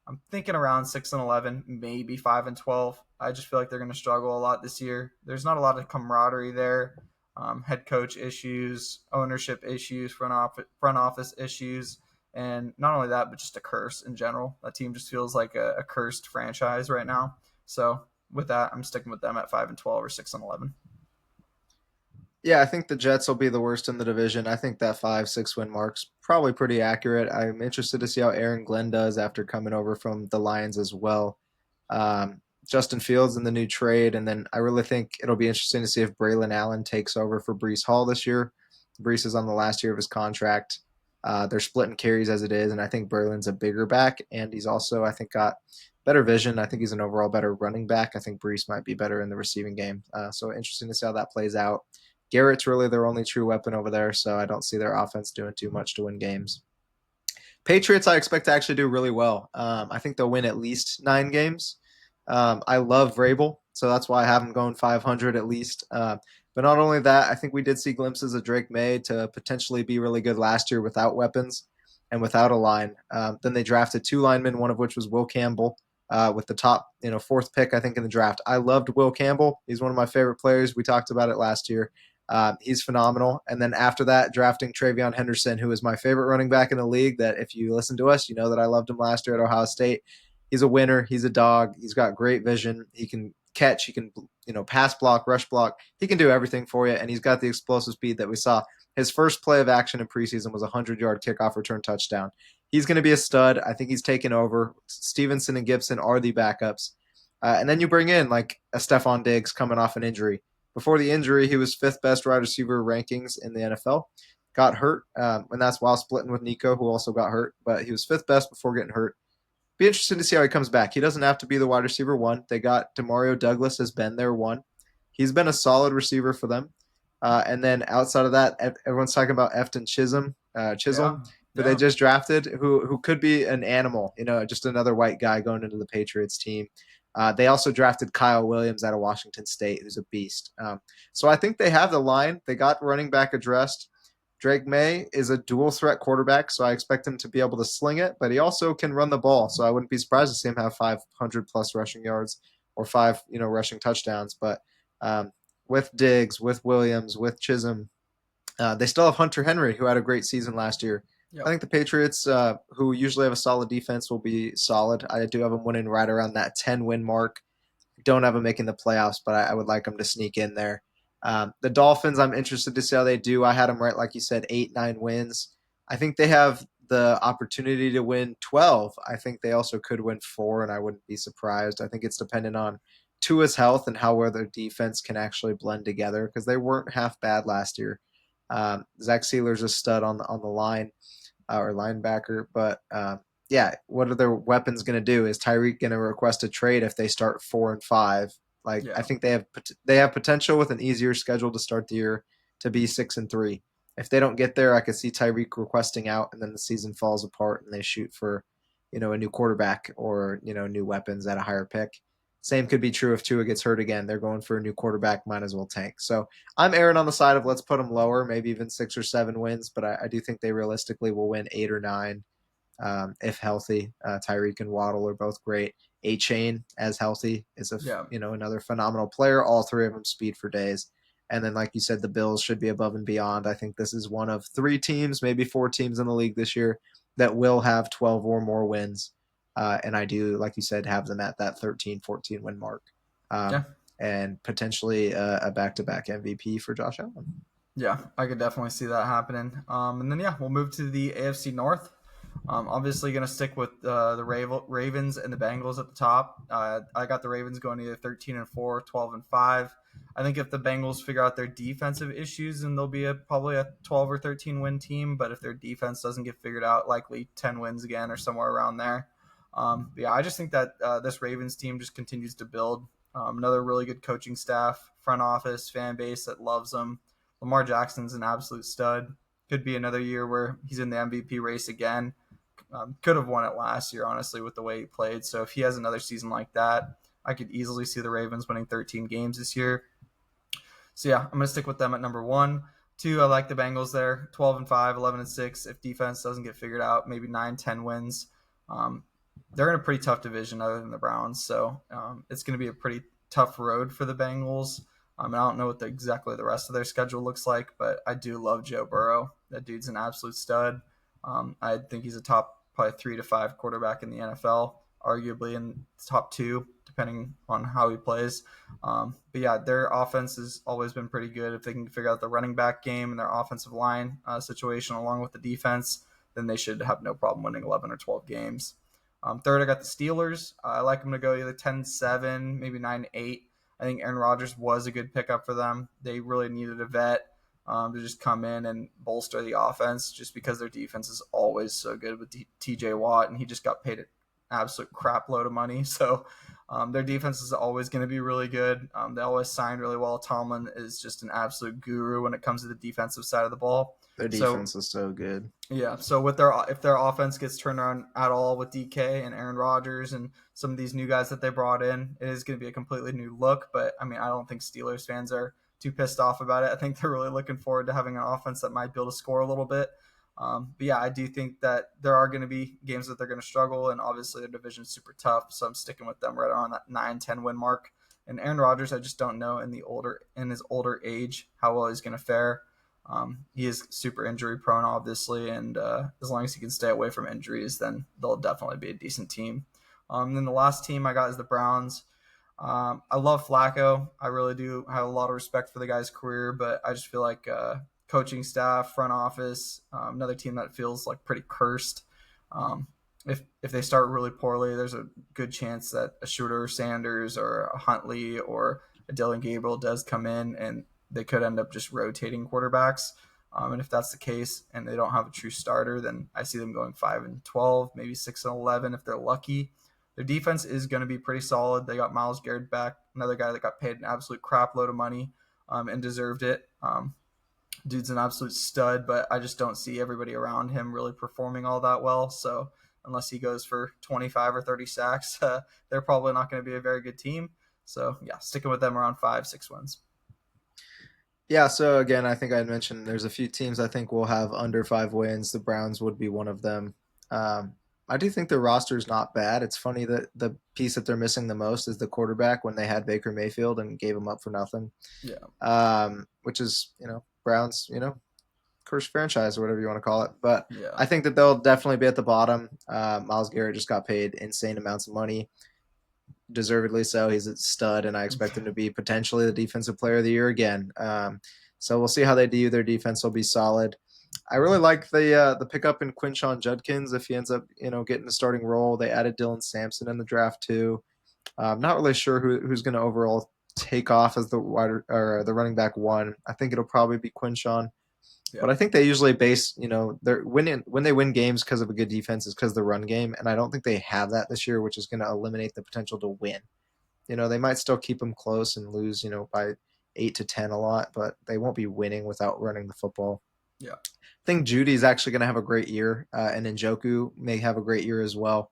I'm thinking around 6-11, maybe 5-12. I just feel like they're going to struggle a lot this year. There's not a lot of camaraderie there. Head coach issues, ownership issues, front office issues, and not only that, but just a curse in general. That team just feels like a cursed franchise right now. So with that, I'm sticking with them at 5-12 or 6-11. Yeah, I think the Jets will be the worst in the division. I think that 5, 6 win mark's probably pretty accurate. I'm interested to see how Aaron Glenn does after coming over from the Lions as well. Justin Fields in the new trade, and then I really think it'll be interesting to see if Braylon Allen takes over for Brees Hall this year. Brees is on the last year of his contract. They're splitting carries as it is, and I think Braylon's a bigger back, and he's also, I think, got better vision. I think he's an overall better running back. I think Brees might be better in the receiving game. So interesting to see how that plays out. Garrett's really their only true weapon over there, so I don't see their offense doing too much to win games. Patriots, I expect to actually do really well. I think they'll win at least 9 games. I love Vrabel, so that's why I have them going 500 at least. But not only that, I think we did see glimpses of Drake May to potentially be really good last year without weapons and without a line. Then they drafted 2 linemen, one of which was Will Campbell, with the top, fourth pick, I think, in the draft. I loved Will Campbell. He's one of my favorite players. We talked about it last year. He's phenomenal. And then after that, drafting Travion Henderson, who is my favorite running back in the league. That if you listen to us, you know that I loved him last year at Ohio State. He's a winner. He's a dog. He's got great vision. He can catch. He can, pass block, rush block. He can do everything for you. And he's got the explosive speed that we saw. His first play of action in preseason was a 100-yard kickoff return touchdown. He's going to be a stud. I think he's taken over. Stevenson and Gibson are the backups. And then you bring in like a Stephon Diggs coming off an injury. Before the injury, he was fifth best wide receiver rankings in the NFL. Got hurt, and that's while splitting with Nico, who also got hurt. But he was fifth best before getting hurt. Be interested to see how he comes back. He doesn't have to be the wide receiver one. They got Demario Douglas has been their one. He's been a solid receiver for them. And then outside of that, everyone's talking about Efton Yeah, Chisholm, who they yeah, just drafted, who could be an animal. Just another white guy going into the Patriots team. They also drafted Kyle Williams out of Washington State, who's a beast. So I think they have the line. They got running back addressed. Drake May is a dual threat quarterback, so I expect him to be able to sling it, but he also can run the ball. So I wouldn't be surprised to see him have 500 plus rushing yards or five, rushing touchdowns. But with Diggs, with Williams, with Chisholm, they still have Hunter Henry, who had a great season last year. I yep. think the Patriots, who usually have a solid defense, will be solid. I do have them winning right around that 10-win mark. Don't have them making the playoffs, but I would like them to sneak in there. The Dolphins, I'm interested to see how they do. I had them right, like you said, 8, 9 wins. I think they have the opportunity to win 12. I think they also could win 4, and I wouldn't be surprised. I think it's dependent on Tua's health and how well their defense can actually blend together because they weren't half bad last year. Zach Sealer's a stud on the line. or linebacker. But yeah, what are their weapons going to do? Is Tyreek going to request a trade if they start 4-5? Like I Yeah. think they have potential with an easier schedule to start the year to be 6-3. If they don't get there, I could see Tyreek requesting out, and then the season falls apart, and they shoot for, a new quarterback or new weapons at a higher pick. Same could be true if Tua gets hurt again. They're going for a new quarterback, might as well tank. So I'm erring on the side of let's put them lower, maybe even 6 or 7 wins, but I do think they realistically will win 8 or 9 if healthy. Tyreek and Waddle are both great. A Chain as healthy is Yeah. another phenomenal player. All three of them speed for days. And then, like you said, the Bills should be above and beyond. I think this is one of 3 teams, maybe 4 teams in the league this year that will have 12 or more wins. And I do, like you said, have them at that 13, 14 win mark. Yeah. Um, and potentially a back-to-back MVP for Josh Allen. Yeah, I could definitely see that happening. And then yeah, we'll move to the AFC North. Obviously, going to stick with the Ravens and the Bengals at the top. I got the Ravens going either 13-4, 12-5. I think if the Bengals figure out their defensive issues, then they'll be probably a 12 or 13 win team. But if their defense doesn't get figured out, likely 10 wins again or somewhere around there. But yeah, I just think that this Ravens team just continues to build. Another really good coaching staff, front office, fan base that loves them. Lamar Jackson's an absolute stud. Could be another year where he's in the MVP race again. Could have won it last year, honestly, with the way he played. So if he has another season like that, I could easily see the Ravens winning 13 games this year. So yeah, I'm going to stick with them at number 1. 2, I like the Bengals there, 12-5, 11-6. If defense doesn't get figured out, maybe 9, 10 wins. They're in a pretty tough division other than the Browns. So it's going to be a pretty tough road for the Bengals. I don't know what exactly the rest of their schedule looks like, but I do love Joe Burrow. That dude's an absolute stud. I think he's a top probably 3 to 5 quarterback in the NFL, arguably in top 2, depending on how he plays. But yeah, their offense has always been pretty good. If they can figure out the running back game and their offensive line situation along with the defense, then they should have no problem winning 11 or 12 games. Third, I got the Steelers. I like them to go either 10-7, maybe 9-8. I think Aaron Rodgers was a good pickup for them. They really needed a vet to just come in and bolster the offense just because their defense is always so good with TJ Watt, and he just got paid an absolute crap load of money. So their defense is always going to be really good. They always sign really well. Tomlin is just an absolute guru when it comes to the defensive side of the ball. Their So defense is so good. yeah, so if their offense gets turned around at all with DK and Aaron Rodgers and some of these new guys that they brought in, it is going to be a completely new look. But I mean, I don't think Steelers fans are too pissed off about it. I think they're really looking forward to having an offense that might be able to score a little bit. But yeah, I do think that there are going to be games that they're going to struggle, and obviously their division is super tough. So I'm sticking with them right around that 9-10 win mark. And Aaron Rodgers, I just don't know in his older age how well he's going to fare. He is super injury prone, obviously, and as long as he can stay away from injuries, then they'll definitely be a decent team. Then the last team I got is the Browns. I love Flacco. I really do have a lot of respect for the guy's career, but I just feel like coaching staff, front office, another team that feels like pretty cursed. If they start really poorly, there's a good chance that a Shooter Sanders or a Huntley or a Dylan Gabriel does come in, and they could end up just rotating quarterbacks. And if that's the case and they don't have a true starter, then I see them going 5-12, maybe 6-11 if they're lucky. Their defense is going to be pretty solid. They got Myles Garrett back, another guy that got paid an absolute crap load of money and deserved it. Dude's an absolute stud, but I just don't see everybody around him really performing all that well. So unless he goes for 25 or 30 sacks, they're probably not going to be a very good team. So yeah, sticking with them around 5-6 wins. Yeah, so again, I think I mentioned there's a few teams I think will have under 5 wins. The Browns would be one of them. Um, I do think their roster is not bad. It's funny that the piece that they're missing the most is the quarterback when they had Baker Mayfield and gave him up for nothing, Yeah, which is, Browns, cursed franchise or whatever you want to call it. But yeah, I think that they'll definitely be at the bottom. Myles Garrett just got paid insane amounts of money, deservedly so. He's a stud, and I expect him to be potentially the defensive player of the year again. So we'll see how they do. Their defense will be solid. I really like the pickup in Quinshon Judkins if he ends up getting the starting role. They added Dylan Sampson in the draft too. I'm not really sure who's going to overall take off as the wide or the running back 1. I think it'll probably be Quinshon. Yeah. But I think they usually base, their winning when they win games because of a good defense is because of the run game, and I don't think they have that this year, which is going to eliminate the potential to win. They might still keep them close and lose, by 8 to 10 a lot, but they won't be winning without running the football. Yeah. I think Judy's actually going to have a great year, and Njoku may have a great year as well.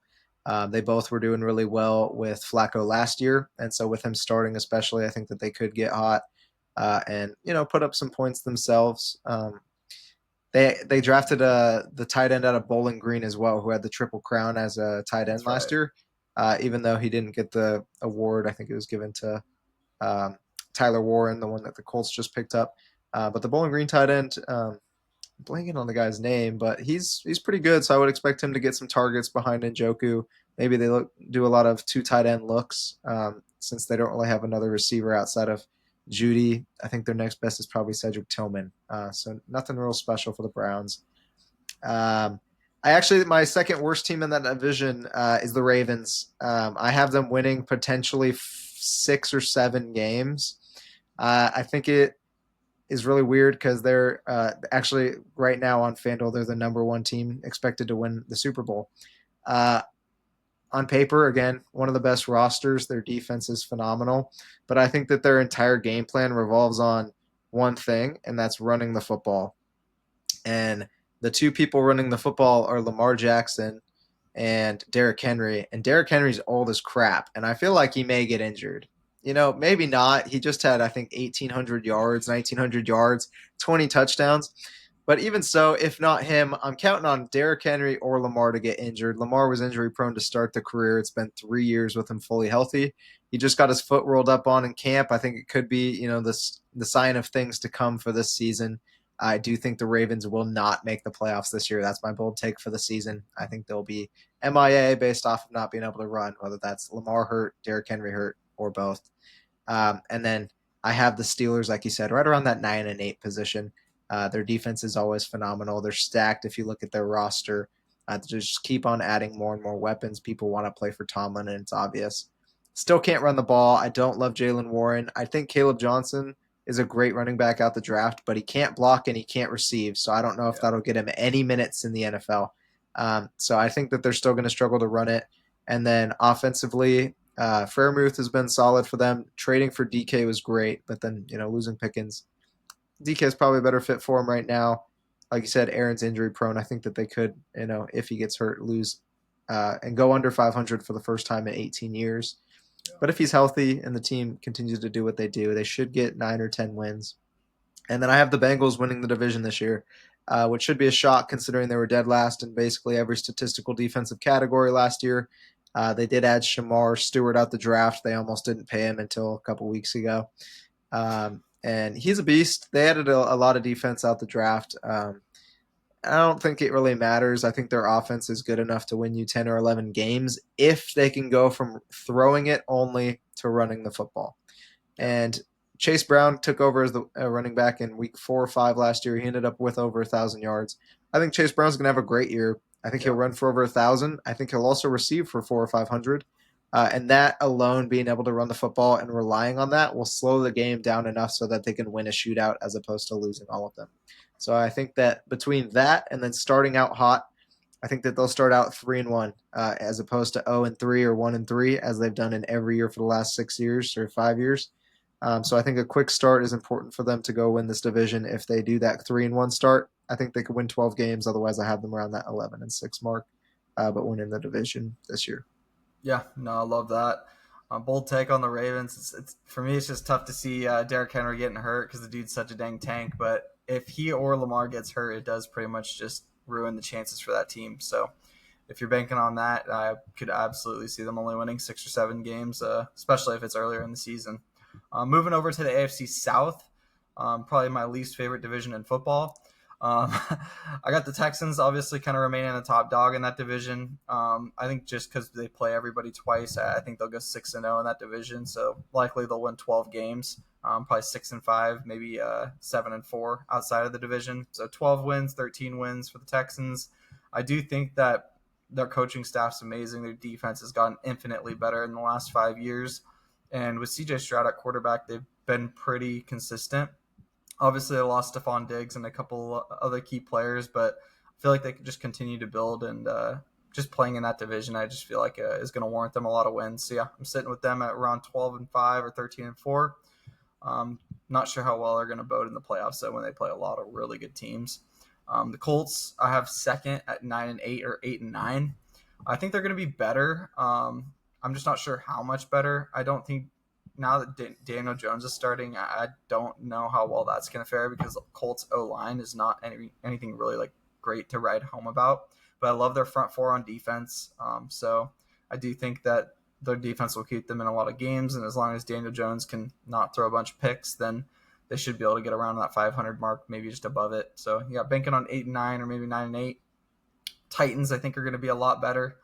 They both were doing really well with Flacco last year, and so with him starting, especially, I think that they could get hot and put up some points themselves. They drafted the tight end out of Bowling Green as well, who had the triple crown as a tight end That's last right. year. Even though he didn't get the award, I think it was given to um, Tyler Warren, the one that the Colts just picked up. But the Bowling Green tight end, blanking on the guy's name, but he's pretty good. So I would expect him to get some targets behind Njoku. Maybe they do a lot of two tight end looks since they don't really have another receiver outside of Judy. I think their next best is probably Cedric Tillman. So nothing real special for the Browns. Um, my second worst team in that division is the Ravens. I have them winning potentially 6 or 7 games. I think it is really weird because they're actually right now on FanDuel, they're the number one team expected to win the Super Bowl. Uh, on paper, again, one of the best rosters. Their defense is phenomenal, but I think that their entire game plan revolves on one thing, and that's running the football. And the two people running the football are Lamar Jackson and Derrick Henry. And Derrick Henry's old as crap, and I feel like he may get injured. Maybe not. He just had, I think, 1,800 yards, 1,900 yards, 20 touchdowns. But even so, if not him, I'm counting on Derrick Henry or Lamar to get injured. Lamar was injury prone to start the career. It's been 3 years with him fully healthy. He just got his foot rolled up on in camp. I think it could be, the sign of things to come for this season. I do think the Ravens will not make the playoffs this year. That's my bold take for the season. I think they'll be MIA based off of not being able to run, whether that's Lamar hurt, Derrick Henry hurt, or both. And then I have the Steelers, like you said, right around that 9-8 position. Their defense is always phenomenal. They're stacked if you look at their roster. They just keep on adding more and more weapons. People want to play for Tomlin, and it's obvious. Still can't run the ball. I don't love Jalen Warren. I think Caleb Johnson is a great running back out the draft, but he can't block and he can't receive. So I don't know if Yeah. that'll get him any minutes in the NFL. So I think that they're still going to struggle to run it. And then offensively, Fairmouth has been solid for them. Trading for DK was great, but then losing Pickens, DK is probably a better fit for him right now. Like you said, Aaron's injury prone. I think that they could, if he gets hurt, lose and go under 500 for the first time in 18 years. Yeah. But if he's healthy and the team continues to do what they do, they should get 9 or 10 wins. And then I have the Bengals winning the division this year, which should be a shock considering they were dead last in basically every statistical defensive category last year. They did add Shamar Stewart out the draft. They almost didn't pay him until a couple weeks ago. And he's a beast. They added a lot of defense out the draft. I don't think it really matters. I think their offense is good enough to win you 10 or 11 games if they can go from throwing it only to running the football. Yeah. And Chase Brown took over as the running back in week 4 or 5 last year. He ended up with over 1,000 yards. I think Chase Brown's going to have a great year. I think he'll Yeah. run for over 1,000. I think he'll also receive for 4 or 500. And that alone, being able to run the football and relying on that, will slow the game down enough so that they can win a shootout as opposed to losing all of them. So I think that between that and then starting out hot, I think that they'll start out 3-1 as opposed to 0-3 or 1-3 as they've done in every year for the last 6 years or 5 years. So I think a quick start is important for them to go win this division. If they do that 3-1 start, I think they could win 12 games. Otherwise, I have them around that 11-6 mark, but winning the division this year. Yeah, no, I love that. Bold take on the Ravens. It's for me. It's just tough to see Derrick Henry getting hurt because the dude's such a dang tank. But if he or Lamar gets hurt, it does pretty much just ruin the chances for that team. So if you're banking on that, I could absolutely see them only winning 6 or 7 games, especially if it's earlier in the season. Moving over to the AFC South, probably my least favorite division in football. Um, I got the Texans obviously kind of remaining the top dog in that division. I think just because they play everybody twice, I think they'll go 6-0 in that division. So likely they'll win 12 games, probably 6-5, maybe 7-4 outside of the division. So 12 wins, 13 wins for the Texans. I do think that their coaching staff's amazing. Their defense has gotten infinitely better in the last 5 years. And with CJ Stroud at quarterback, they've been pretty consistent. Obviously, they lost Stephon Diggs and a couple other key players, but I feel like they could just continue to build and just playing in that division. I just feel like is going to warrant them a lot of wins. So yeah, I'm sitting with them at around 12-5 or 13-4. Um, Not sure how well they're going to bode in the playoffs though when they play a lot of really good teams. The Colts I have second at 9-8 or 8-9. I think they're going to be better. I'm just not sure how much better. I don't think now that Daniel Jones is starting, I don't know how well that's going to fare because the Colts O line is not anything really like great to write home about. But I love their front four on defense. So I do think that their defense will keep them in a lot of games, and as long as Daniel Jones can not throw a bunch of picks, then they should be able to get around that 500 mark, maybe just above it. So yeah, banking on 8-9 or maybe 9-8. Titans, I think, are going to be a lot better,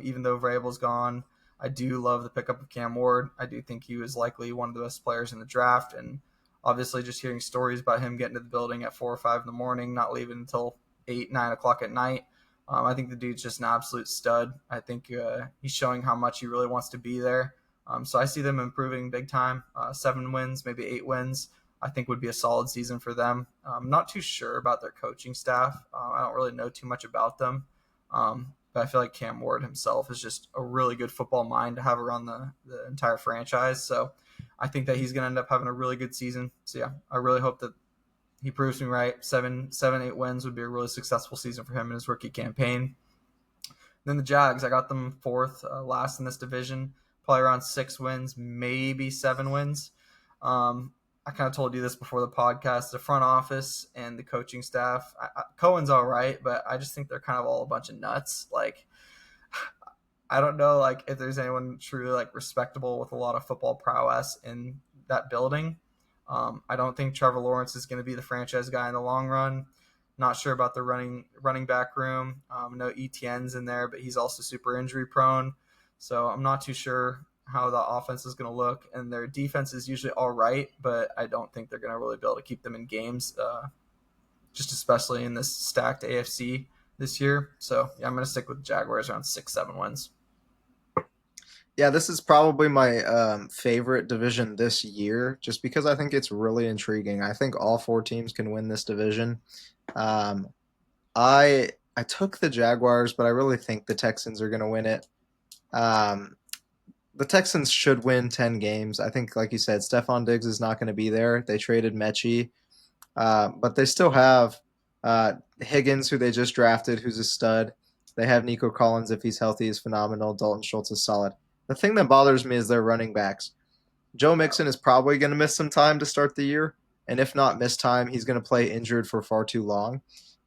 even though Vrabel's gone. I do love the pickup of Cam Ward. I do think he was likely one of the best players in the draft, and obviously just hearing stories about him getting to the building at 4 or 5 in the morning, not leaving until 8, 9 o'clock at night. I think the dude's just an absolute stud. I think he's showing how much he really wants to be there. So I see them improving big time. 7 wins, maybe 8 wins, I think would be a solid season for them. I'm not too sure about their coaching staff. I don't really know too much about them. But I feel like Cam Ward himself is just a really good football mind to have around the entire franchise. So I think that he's going to end up having a really good season. So yeah, I really hope that he proves me right. 8 wins would be a really successful season for him in his rookie campaign. Then the Jags, I got them fourth, last in this division, probably around 6 wins, maybe 7 wins. I kind of told you this before the podcast. The front office and the coaching staff, Cohen's all right, but I just think they're kind of all a bunch of nuts. Like, I don't know, like if there's anyone truly like respectable with a lot of football prowess in that building. I don't think Trevor Lawrence is going to be the franchise guy in the long run. Not sure about the running back room. No ETN's in there, but he's also super injury prone. So I'm not too sure how the offense is going to look. And their defense is usually all right, but I don't think they're going to really be able to keep them in games, just especially in this stacked AFC this year. So yeah, I'm going to stick with the Jaguars around 6-7 wins. Yeah, this is probably my favorite division this year, just because I think it's really intriguing. I think all 4 teams can win this division. Um, I took the Jaguars, but I really think the Texans are going to win it. Um, the Texans should win 10 games. I think, like you said, Stephon Diggs is not going to be there. They traded Mechie, but they still have Higgins, who they just drafted, who's a stud. They have Nico Collins, if he's healthy, is phenomenal. Dalton Schultz is solid. The thing that bothers me is their running backs. Joe Mixon is probably going to miss some time to start the year, and if not miss time, he's going to play injured for far too long.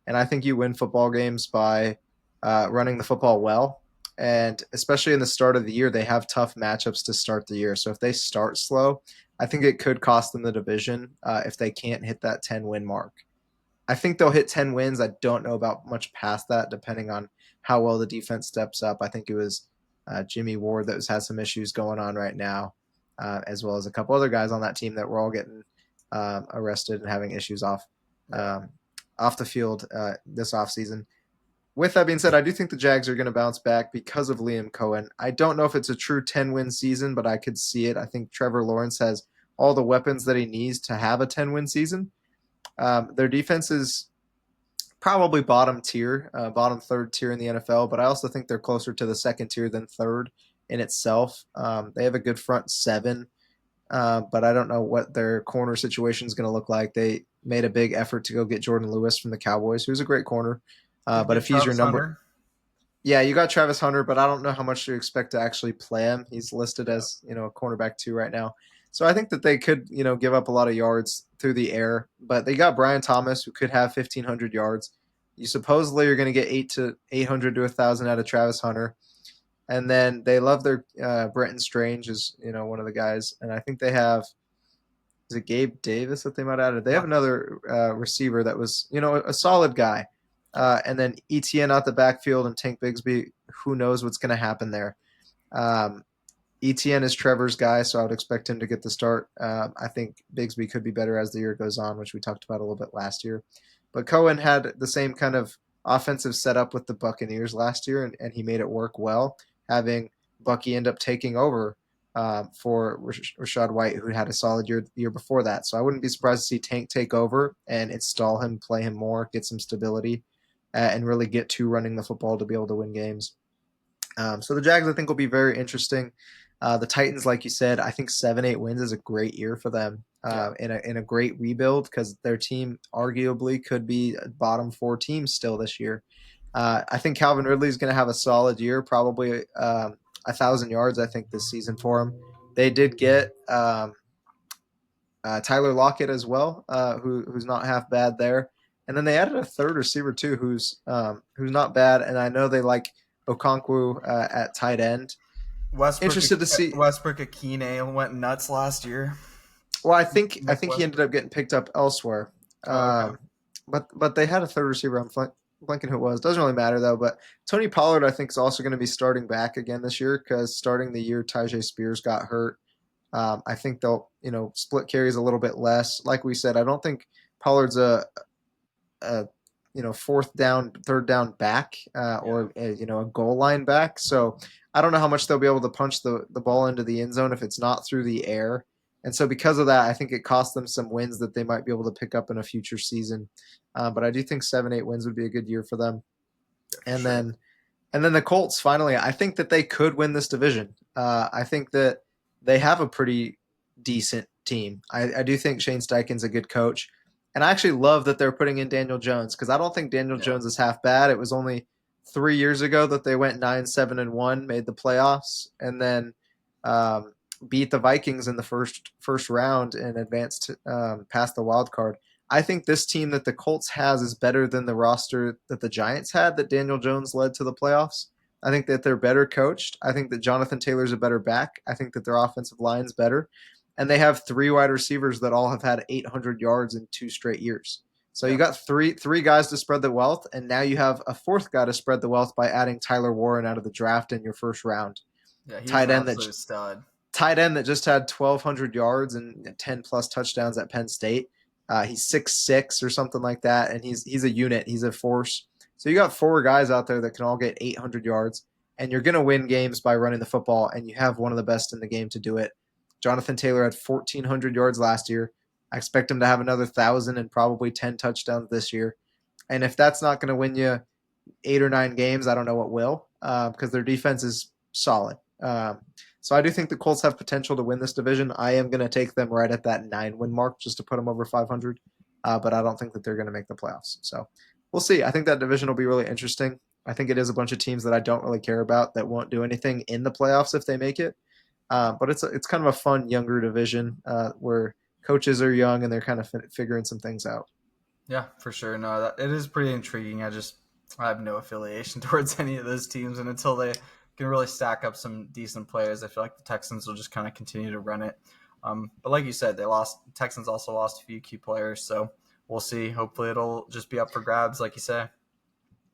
And I think you win football games by running the football well. And especially in the start of the year, they have tough matchups to start the year. So if they start slow, I think it could cost them the division if they can't hit that 10-win mark. I think they'll hit 10 wins. I don't know about much past that, depending on how well the defense steps up. I think it was Jimmy Ward that has some issues going on right now, as well as a couple other guys on that team that were all getting arrested and having issues um, off the field this offseason. With that being said, I do think the Jags are going to bounce back because of Liam Cohen. I don't know if it's a true 10-win season, but I could see it. I think Trevor Lawrence has all the weapons that he needs to have a 10-win season. Their defense is probably bottom third tier in the NFL, but I also think they're closer to the second tier than third in itself. They have a good front 7, but I don't know what their corner situation is going to look like. They made a big effort to go get Jordan Lewis from the Cowboys, who's a great corner. Did But get if he's your Travis number, Hunter. yeah, you got Travis Hunter, but I don't know how much to expect to actually play him. He's listed Yeah. as a cornerback 2 right now. So I think that they could give up a lot of yards through the air, but they got Brian Thomas, who could have 1,500 yards. You supposedly are going to get 800 to 1,000 out of Travis Hunter, and then they love their Brenton Strange is one of the guys, and I think they have, is it Gabe Davis that they might add? They have Yeah. another receiver that was a solid guy, and then ETN out the backfield and Tank Bigsby. Who knows what's going to happen there? Um, ETN is Trevor's guy, so I would expect him to get the start. I think Bigsby could be better as the year goes on, which we talked about a little bit last year. But Cohen had the same kind of offensive setup with the Buccaneers last year, and he made it work well, having Bucky end up taking over for Rashad White, who had a solid year before that. So I wouldn't be surprised to see Tank take over and install him, play him more, get some stability, and really get to running the football to be able to win games. So the Jags, I think, will be very interesting. The Titans, like you said, I think 7-8 wins is a great year for them Yeah. in a great rebuild because their team arguably could be a bottom four team still this year. I think Calvin Ridley is going to have a solid year, probably 1,000 yards. I think this season for him. They did get Tyler Lockett as well, who's not half bad there. And then they added a third receiver too, who's not bad. And I know they like Okonkwo at tight end. Westbrook Interested to see. Westbrook Akine went nuts last year. Well, I Nick think he ended Westbrook. up getting picked up elsewhere. Oh, okay. Um, but they had a third receiver. I'm blanking who it was. Doesn't really matter though. But Tony Pollard, I think, is also going to be starting back again this year because starting the year, Tyjae Spears got hurt. I think they'll split carries a little bit less. Like we said, I don't think Pollard's a fourth down, third down back Yeah. or a goal line back. So I don't know how much they'll be able to punch the ball into the end zone if it's not through the air. And so because of that, I think it cost them some wins that they might be able to pick up in a future season. But I do think 7-8 wins would be a good year for them. Yeah, for And sure. then and then the Colts, finally, I think that they could win this division. I think that they have a pretty decent team. I do think Shane Steichen's a good coach. And I actually love that they're putting in Daniel Jones because I don't think Daniel Yeah. Jones is half bad. It was only 3 years ago that they went 9-7-1, made the playoffs, and then um, beat the Vikings in the first round and advanced past the wild card. I think this team that the Colts has is better than the roster that the Giants had that Daniel Jones led to the playoffs. I think that they're better coached. I think that Jonathan Taylor's a better back. I think that their offensive line's better. And they have three wide receivers that all have had 800 yards in 2 straight years. So you Yeah. got three guys to spread the wealth, and now you have a fourth guy to spread the wealth by adding Tyler Warren out of the draft in your first round. Yeah. He's Tight an end that absolute stud. tight end that just had 1,200 yards and 10 plus touchdowns at Penn State. He's 6'6" or something like that, and he's a unit. He's a force. So you got four guys out there that can all get 800 yards, and you're going to win games by running the football, and you have one of the best in the game to do it. Jonathan Taylor had 1,400 yards last year. I expect him to have another 1,000 and probably 10 touchdowns this year. And if that's not going to win you 8 or 9 games, I don't know what will, because their defense is solid. So I do think the Colts have potential to win this division. I am going to take them right at that 9-win mark just to put them over 500, but I don't think that they're going to make the playoffs. So we'll see. I think that division will be really interesting. I think it is a bunch of teams that I don't really care about that won't do anything in the playoffs if they make it. But it's kind of a fun younger division where coaches are young and they're kind of figuring some things out. Yeah, for sure. No, it is pretty intriguing. I have no affiliation towards any of those teams, and until they can really stack up some decent players, I feel like the Texans will just kind of continue to run it. But like you said, Texans also lost a few key players, so we'll see. Hopefully, it'll just be up for grabs, like you say.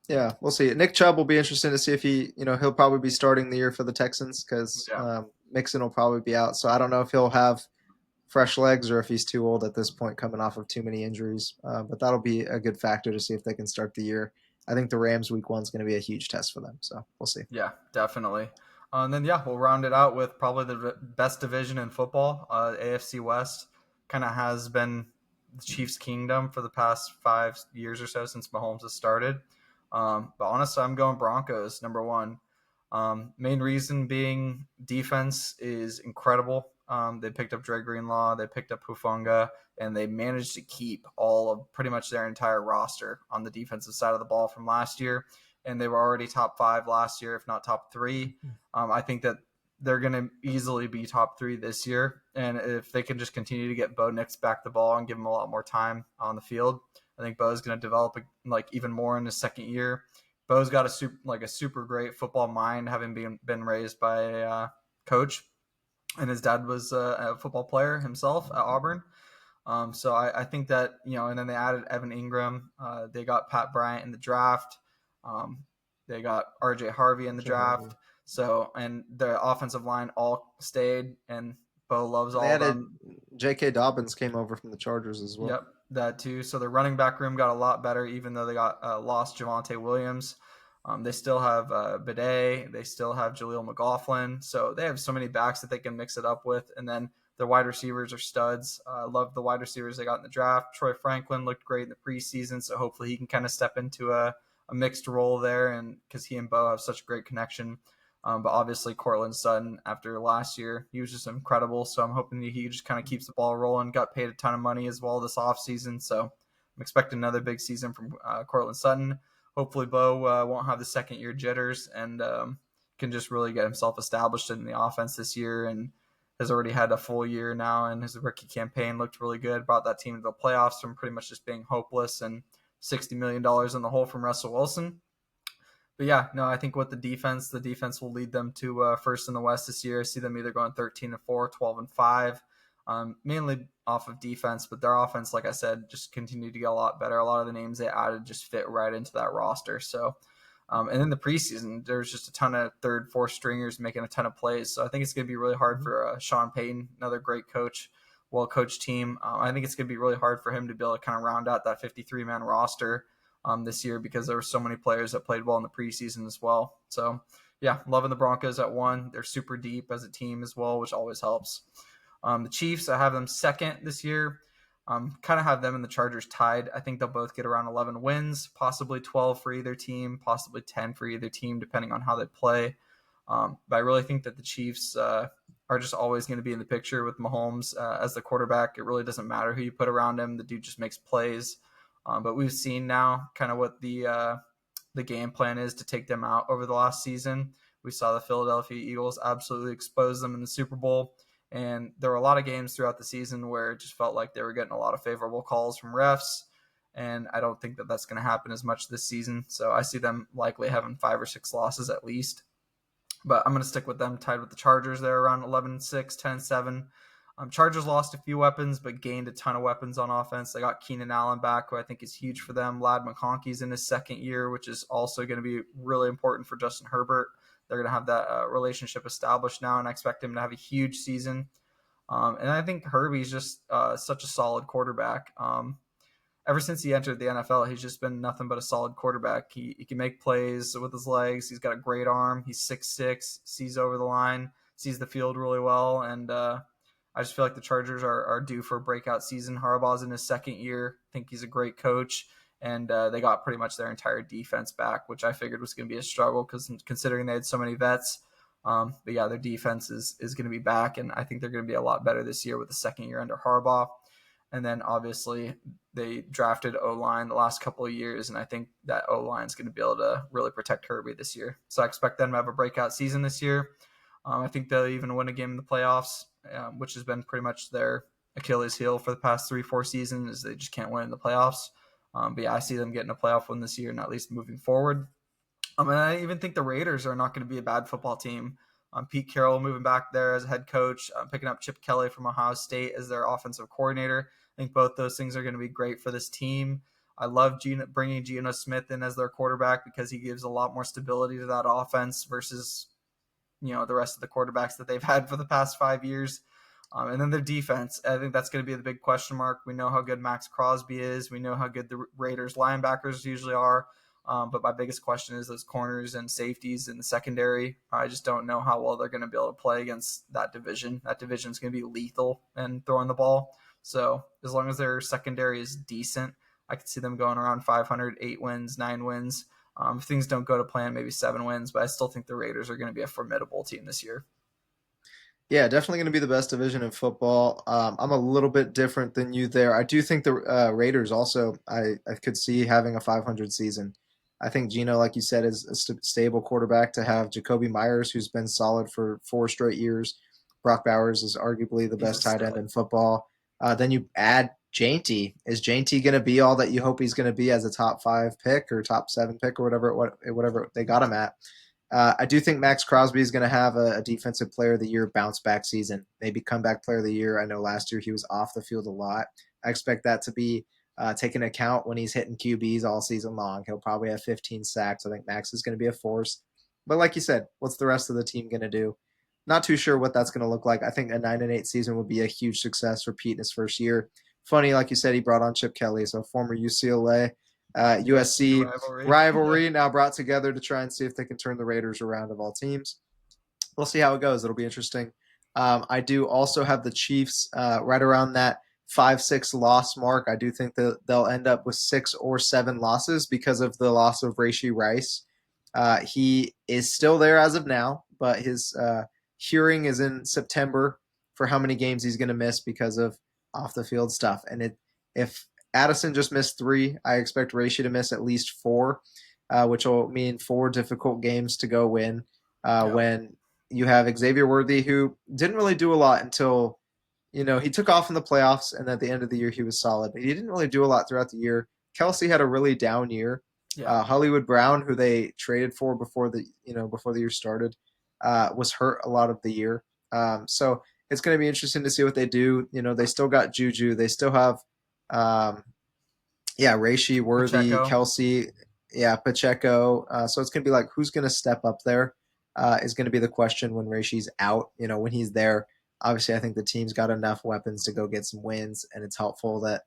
Yeah, we'll see. Nick Chubb will be interesting to see if he'll probably be starting the year for the Texans because Yeah, Mixon will probably be out. So I don't know if he'll have fresh legs or if he's too old at this point, coming off of too many injuries. But that'll be a good factor to see if they can start the year. I think the Rams week 1 is going to be a huge test for them. So we'll see. yeah, definitely. And then yeah, we'll round it out with probably the best division in football. AFC West kind of has been the Chiefs' kingdom for the past 5 years or so since Mahomes has started. But honestly, I'm going Broncos number one. Main reason being defense is incredible. They picked up Dre Greenlaw, they picked up Hufanga, and they managed to keep all of pretty much their entire roster on the defensive side of the ball from last year. And they were already top 5 last year, if not top 3. I think that they're going to easily be top 3 this year. And if they can just continue to get Bo Nix back the ball and give him a lot more time on the field, I think Bo's going to develop even more in his second year. Bo's got a super great football mind, having been raised by a coach, and his dad was a football player himself at Auburn. So I think that and then they added Evan Ingram. They got Pat Bryant in the draft. They got R.J. Harvey in the draft. So and the offensive line all stayed, and Bo loves And they all of added them. J.K. Dobbins came over from the Chargers as well. Yep, that too. So the running back room got a lot better, even though they got lost Javonte Williams. They still have Bidet. They still have Jaleel McLaughlin. So they have so many backs that they can mix it up with. And then their wide receivers are studs. I love the wide receivers they got in the draft. Troy Franklin looked great in the preseason, so hopefully he can kind of step into a mixed role there, and because he and Bo have such a great connection. But obviously, Cortland Sutton, after last year, he was just incredible. So I'm hoping that he just kind of keeps the ball rolling. Got paid a ton of money as well this offseason. So I'm expecting another big season from Cortland Sutton. Hopefully, Bo won't have the second year jitters and can just really get himself established in the offense this year, and has already had a full year now, and his rookie campaign looked really good. Brought that team to the playoffs from pretty much just being hopeless and $60 million in the hole from Russell Wilson. But yeah, no, I think with the defense will lead them to first in the West this year. I see them either going 13-4, 12-5, mainly off of defense. But their offense, like I said, just continued to get a lot better. A lot of the names they added just fit right into that roster. So, and in the preseason, there's just a ton of third, fourth stringers making a ton of plays. So I think it's going to be really hard for Sean Payton, another great coach, well-coached team. I think it's going to be really hard for him to be able to kind of round out that 53-man roster this year, because there were so many players that played well in the preseason as well. So yeah, loving the Broncos at 1. They're super deep as a team as well, which always helps. The Chiefs, I have them second this year. Kind of have them and the Chargers tied. I think they'll both get around 11 wins, possibly 12 for either team, possibly 10 for either team, depending on how they play. But I really think that the Chiefs are just always going to be in the picture with Mahomes as the quarterback. It really doesn't matter who you put around him. The dude just makes plays. But we've seen now kind of what the game plan is to take them out over the last season. We saw the Philadelphia Eagles absolutely expose them in the Super Bowl. And there were a lot of games throughout the season where it just felt like they were getting a lot of favorable calls from refs. And I don't think that that's going to happen as much this season. So I see them likely having 5 or 6 losses at least. But I'm going to stick with them tied with the Chargers. They're around 11-6, 10-7. Chargers lost a few weapons, but gained a ton of weapons on offense. They got Keenan Allen back, who I think is huge for them. Lad McConkey's in his second year, which is also going to be really important for Justin Herbert. They're going to have that relationship established now, and I expect him to have a huge season. And I think Herbie's just such a solid quarterback. Ever since he entered the NFL, he's just been nothing but a solid quarterback. He can make plays with his legs. He's got a great arm. He's 6'6", sees over the line, sees the field really well, and I just feel like the Chargers are due for a breakout season. Harbaugh's in his second year. I think he's a great coach, and they got pretty much their entire defense back, which I figured was going to be a struggle because considering they had so many vets. But yeah, their defense is going to be back, and I think they're going to be a lot better this year with the second year under Harbaugh. And then obviously they drafted O-line the last couple of years, and I think that O-line is going to be able to really protect Herbie this year. So I expect them to have a breakout season this year. I think they'll even win a game in the playoffs, which has been pretty much their Achilles heel for the past 3-4 seasons, is they just can't win in the playoffs. But yeah, I see them getting a playoff win this year, and at least moving forward. And I even think the Raiders are not going to be a bad football team. Pete Carroll moving back there as a head coach, picking up Chip Kelly from Ohio State as their offensive coordinator. I think both those things are going to be great for this team. I love bringing Geno Smith in as their quarterback because he gives a lot more stability to that offense versus the rest of the quarterbacks that they've had for the past 5 years. And then their defense, I think that's going to be the big question mark. We know how good Max Crosby is. We know how good the Raiders linebackers usually are. But my biggest question is those corners and safeties in the secondary. I just don't know how well they're going to be able to play against that division. That division is going to be lethal in throwing the ball. So as long as their secondary is decent, I could see them going around 500, 8 wins, 9 wins. If things don't go to plan, maybe 7 wins. But I still think the Raiders are going to be a formidable team this year. Yeah, definitely going to be the best division in football. I'm a little bit different than you there. I do think the Raiders also, I could see having a 500 season. I think Gino, like you said, is a stable quarterback to have. Jacoby Myers, who's been solid for 4 straight years. Brock Bowers is arguably the He's a best tight end stud. in football. Then you add Jainty. Is Jainty going to be all that you hope he's going to be as a top 5 pick or top 7 pick or whatever they got him at? I do think Max Crosby is going to have a defensive player of the year bounce back season, maybe comeback player of the year. I know last year he was off the field a lot. I expect that to be taken account when he's hitting QBs all season long. He'll probably have 15 sacks. I think Max is going to be a force. But like you said, what's the rest of the team going to do? Not too sure what that's going to look like. I think a 9-8 season would be a huge success for Pete in his first year. Funny, like you said, he brought on Chip Kelly, so former UCLA. USC USC rivalry. rivalry now brought together to try and see if they can turn the Raiders around of all teams. We'll see how it goes. It'll be interesting. I do also have the Chiefs right around that 5-6 loss mark. I do think that they'll end up with 6 or 7 losses because of the loss of Rashee Rice. He is still there as of now, but his hearing is in September for how many games he's going to miss because of off the field stuff. And if Addison just missed 3, I expect Rashee to miss at least 4, which will mean 4 difficult games to go win. Yeah. When you have Xavier Worthy, who didn't really do a lot until he took off in the playoffs, and at the end of the year he was solid, but he didn't really do a lot throughout the year. Kelsey had a really down year. Yeah. Hollywood Brown, who they traded for before the year started, was hurt a lot of the year. So it's going to be interesting to see what they do. They still got Juju. They still have, Rashee, Worthy, Pacheco. Kelsey, Pacheco. So it's going to be like, who's going to step up there is going to be the question when Rashee's out. When he's there, obviously I think the team's got enough weapons to go get some wins, and it's helpful that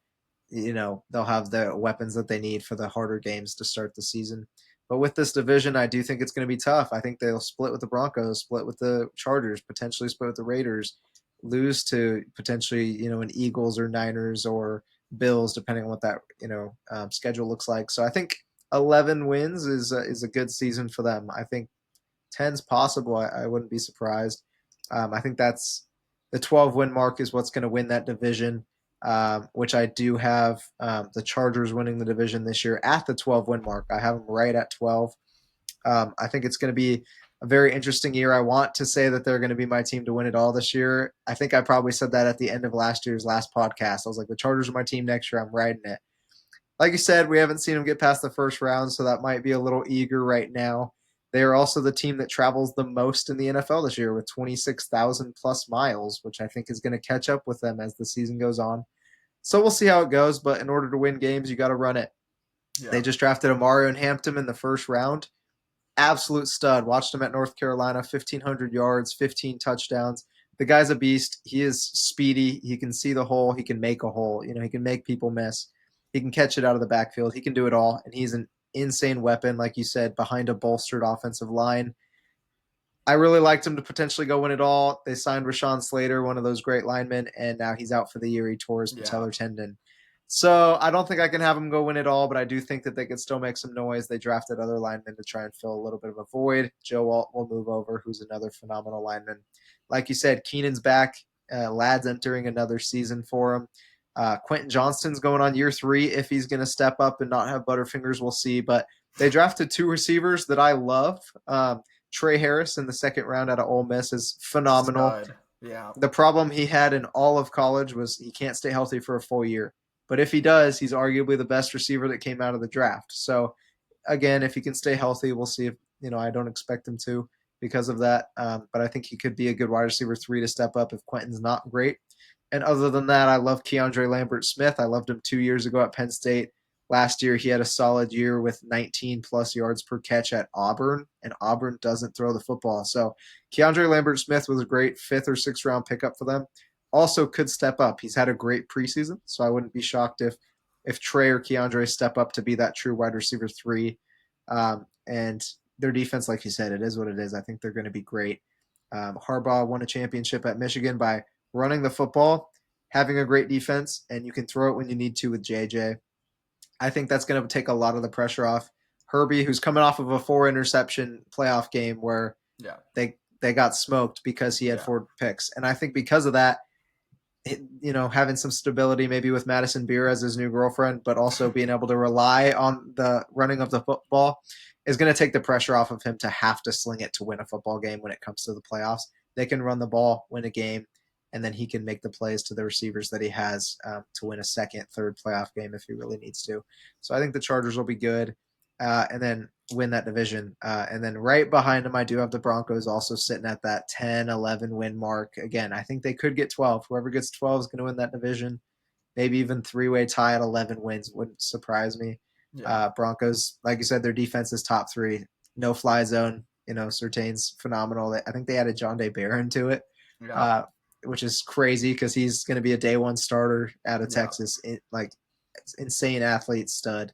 they'll have the weapons that they need for the harder games to start the season. But with this division, I do think it's going to be tough. I think they'll split with the Broncos, split with the Chargers, potentially split with the Raiders, lose to potentially an Eagles or Niners or Bills, depending on what that schedule looks like. So I think 11 wins is a good season for them. I think 10's possible. I wouldn't be surprised. I think that's the 12 win mark is what's going to win that division, which I do have the Chargers winning the division this year at the 12 win mark. I have them right at 12. I think it's going to be a very interesting year. I want to say that they're going to be my team to win it all this year. I think I probably said that at the end of last year's last podcast. I was like, the Chargers are my team next year. I'm riding it. Like you said, we haven't seen them get past the first round, so that might be a little eager right now. They are also the team that travels the most in the NFL this year with 26,000 plus miles, which I think is going to catch up with them as the season goes on. So we'll see how it goes, but in order to win games, you got to run it. They Yeah. just drafted Amari and Hampton in the first round. Absolute stud. Watched him at North Carolina, 1,500 yards, 15 touchdowns. The guy's a beast. He is speedy. He can see the hole. He can make a hole. He can make people miss. He can catch it out of the backfield. He can do it all, and he's an insane weapon, like you said, behind a bolstered offensive line. I really liked him to potentially go win it all. They signed Rashawn Slater, one of those great linemen, and now he's out for the year. He tore his Yeah. patellar tendon. So I don't think I can have him go win it all, but I do think that they could still make some noise. They drafted other linemen to try and fill a little bit of a void. Joe Alt will move over, who's another phenomenal lineman. Like you said, Keenan's back. Ladd's entering another season for him. Quentin Johnston's going on year 3. If he's going to step up and not have Butterfingers, we'll see. But they drafted 2 receivers that I love. Trey Harris in the second round out of Ole Miss is phenomenal. Stud. Yeah. The problem he had in all of college was he can't stay healthy for a full year. But if he does, he's arguably the best receiver that came out of the draft. So, again, if he can stay healthy, we'll see if, I don't expect him to because of that. But I think he could be a good wide receiver 3 to step up if Quentin's not great. And other than that, I love Keandre Lambert-Smith. I loved him 2 years ago at Penn State. Last year, he had a solid year with 19-plus yards per catch at Auburn, and Auburn doesn't throw the football. So Keandre Lambert-Smith was a great 5th or 6th round pickup for them. Also could step up. He's had a great preseason, so I wouldn't be shocked if Trey or Keandre step up to be that true wide receiver 3. And their defense, like you said, it is what it is. I think they're going to be great. Harbaugh won a championship at Michigan by running the football, having a great defense, and you can throw it when you need to with JJ. I think that's going to take a lot of the pressure off Herbie, who's coming off of a 4-interception playoff game where Yeah. they got smoked because he had Yeah. 4 picks. And I think because of that, having some stability maybe with Madison Beer as his new girlfriend, but also being able to rely on the running of the football is going to take the pressure off of him to have to sling it to win a football game when it comes to the playoffs. They can run the ball, win a game, and then he can make the plays to the receivers that he has to win a second, third playoff game if he really needs to. So I think the Chargers will be good and then win that division. And then right behind them, I do have the Broncos also sitting at that 10, 11 win mark. Again, I think they could get 12. Whoever gets 12 is going to win that division. Maybe even 3-way tie at 11 wins wouldn't surprise me. Yeah. Broncos, like you said, their defense is top 3. No fly zone. Surtain's phenomenal. I think they added John Day Barron to it. Yeah. Which is crazy because he's going to be a day 1 starter out of Yeah. Texas. Insane athlete, stud.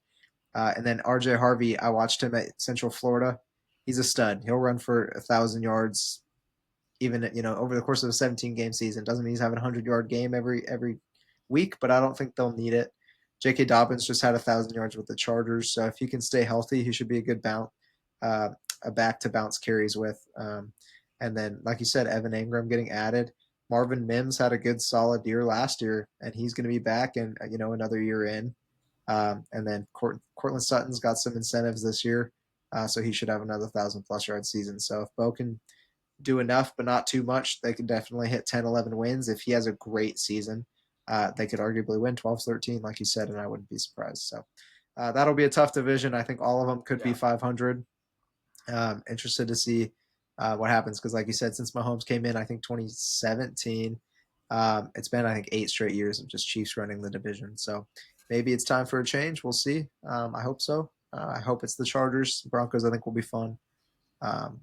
And then RJ Harvey, I watched him at Central Florida. He's a stud. He'll run for 1,000 yards, even over the course of a 17 game season. Doesn't mean he's having a 100-yard game every week, but I don't think they'll need it. J.K. Dobbins just had 1,000 yards with the Chargers, so if he can stay healthy, he should be a good uh, a back to bounce carries with. And then, like you said, Evan Ingram getting added. Marvin Mims had a good solid year last year, and he's going to be back and another year in. And then Cortland Sutton's got some incentives this year, so he should have another 1,000+ yard season. So if Bo can do enough, but not too much, they can definitely hit 10, 11 wins. If he has a great season, they could arguably win 12, 13, like you said, and I wouldn't be surprised. So that'll be a tough division. I think all of them could be Yeah. 500. Interested to see what happens because, like you said, since Mahomes came in, I think 2017, it's been, I think, 8 straight years of just Chiefs running the division. So maybe it's time for a change. We'll see. I hope so. I hope it's the Chargers. Broncos, I think, will be fun. Um,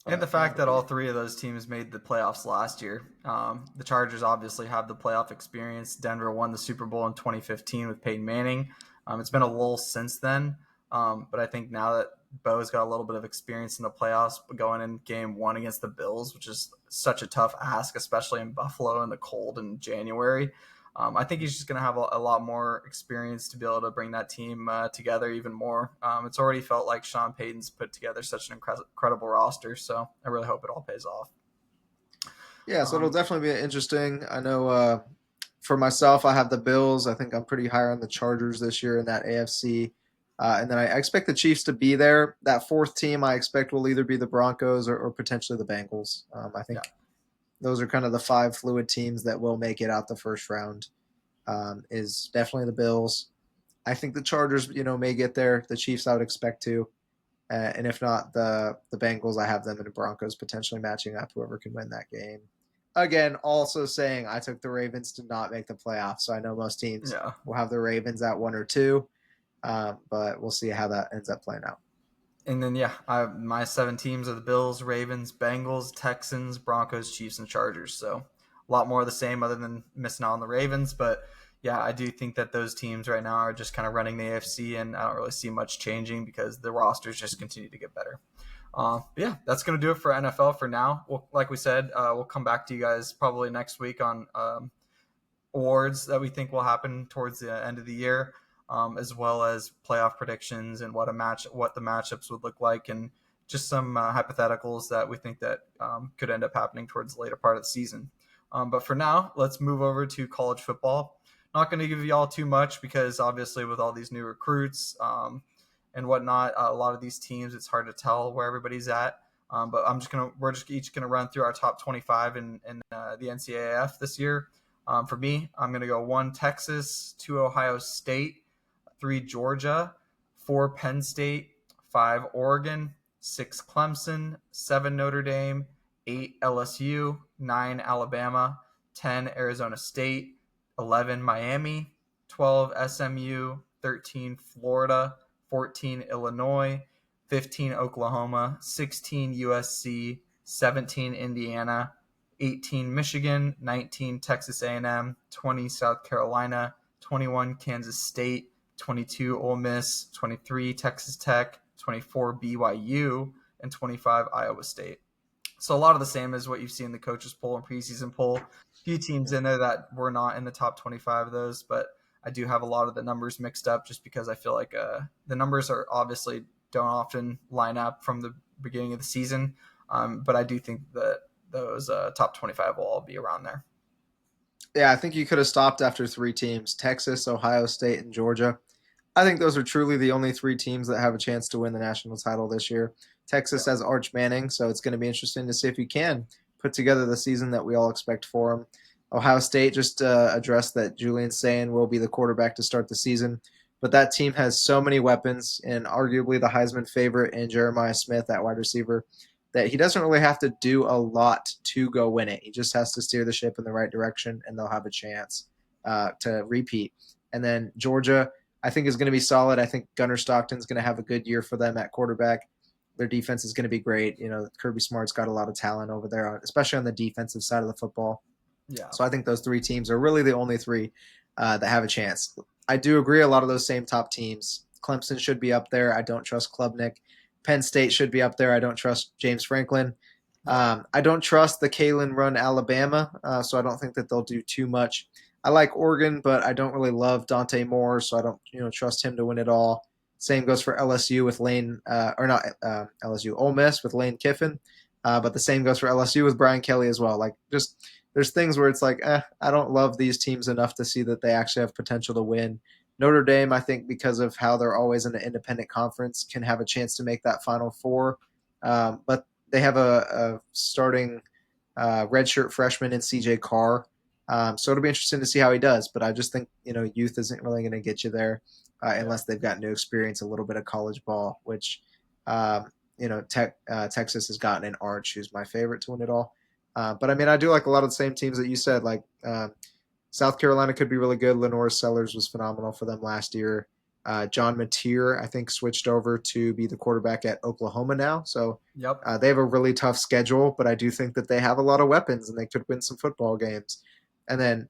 And the but yeah, fact that all three of those teams made the playoffs last year. The Chargers obviously have the playoff experience. Denver won the Super Bowl in 2015 with Peyton Manning. It's been a lull since then. But I think now that Bo's got a little bit of experience in the playoffs, going in game one against the Bills, which is such a tough ask, especially in Buffalo in the cold in January. I think he's just going to have a lot more experience to be able to bring that team together even more. It's already felt like Sean Payton's put together such an incredible roster, so I really hope it all pays off. yeah, so it'll Um, definitely be interesting. I know for myself, I have the Bills. I think I'm pretty high on the Chargers this year in that AFC. And then I expect the Chiefs to be there. That fourth team I expect will either be the Broncos or potentially the Bengals. I yeah, think those are kind of the five fluid teams that will make it out the first round. Is definitely the Bills. I think the Chargers, may get there. The Chiefs, I would expect to, and if not, the Bengals, I have them and the Broncos potentially matching up. Whoever can win that game. Again, also saying I took the Ravens to not make the playoffs, so I know most teams yeah. will have the Ravens at 1 or 2, but we'll see how that ends up playing out. And then, yeah, my 7 teams are the Bills, Ravens, Bengals, Texans, Broncos, Chiefs, and Chargers. So a lot more of the same other than missing out on the Ravens. But yeah, I do think that those teams right now are just kind of running the AFC, and I don't really see much changing because the rosters just continue to get better. But yeah, that's going to do it for NFL for now. Like we said, we'll come back to you guys probably next week on awards that we think will happen towards the end of the year, as well as playoff predictions and what the matchups would look like, and just some hypotheticals that we think that could end up happening towards the later part of the season. But for now, let's move over to college football. Not going to give you all too much because obviously with all these new recruits and whatnot, a lot of these teams, it's hard to tell where everybody's at. But we're just each gonna run through our top 25 in the NCAAF this year. For me, I'm going to go 1 Texas, 2 Ohio State, 3 Georgia, 4 Penn State, 5 Oregon, 6 Clemson, 7 Notre Dame, 8 LSU, 9 Alabama, 10 Arizona State, 11 Miami, 12 SMU, 13 Florida, 14 Illinois, 15 Oklahoma, 16 USC, 17 Indiana, 18 Michigan, 19 Texas A&M, 20 South Carolina, 21 Kansas State, 22 Ole Miss, 23 Texas Tech, 24 BYU, and 25 Iowa State. So a lot of the same as what you've seen in the coaches poll and preseason poll. A few teams in there that were not in the top 25 of those, but I do have a lot of the numbers mixed up just because I feel like the numbers are obviously don't often line up from the beginning of the season. But I do think that those top 25 will all be around there. Yeah, I think you could have stopped after 3 teams: Texas, Ohio State, and Georgia. I think those are truly the only 3 teams that have a chance to win the national title this year. Texas Yeah. has Arch Manning, so it's going to be interesting to see if he can put together the season that we all expect for him. Ohio State just addressed that Julian Sayin will be the quarterback to start the season, but that team has so many weapons and arguably the Heisman favorite in Jeremiah Smith at wide receiver that he doesn't really have to do a lot to go win it. He just has to steer the ship in the right direction, and they'll have a chance to repeat. And then Georgia, I think, is going to be solid. I think Gunnar Stockton's going to have a good year for them at quarterback. Their defense is going to be great. Kirby Smart's got a lot of talent over there, especially on the defensive side of the football. Yeah. So I think those 3 teams are really the only 3 that have a chance. I do agree a lot of those same top teams Clemson should be up there. I don't trust Klubnik. Penn State should be up there. I don't trust James Franklin. Yep. I don't trust the Kalen run Alabama, so I don't think that they'll do too much. I like Oregon, but I don't really love Dante Moore, so I don't trust him to win it all. Same goes for LSU with Lane, or not LSU, Ole Miss with Lane Kiffin, but the same goes for LSU with Brian Kelly as well. Like just there's things where it's like, I don't love these teams enough to see that they actually have potential to win. Notre Dame, I think, because of how they're always in an independent conference, can have a chance to make that Final Four. But they have a starting redshirt freshman in CJ Carr. So it'll be interesting to see how he does. But I just think, youth isn't really going to get you there Yeah. unless they've gotten to experience a little bit of college ball, which, Texas has gotten in Arch, who's my favorite to win it all. But I mean, I do like a lot of the same teams that you said. Like South Carolina could be really good. Lenore Sellers was phenomenal for them last year. John Mateer, I think, switched over to be the quarterback at Oklahoma now. So Yep. they have a really tough schedule, but I do think that they have a lot of weapons and they could win some football games. And then,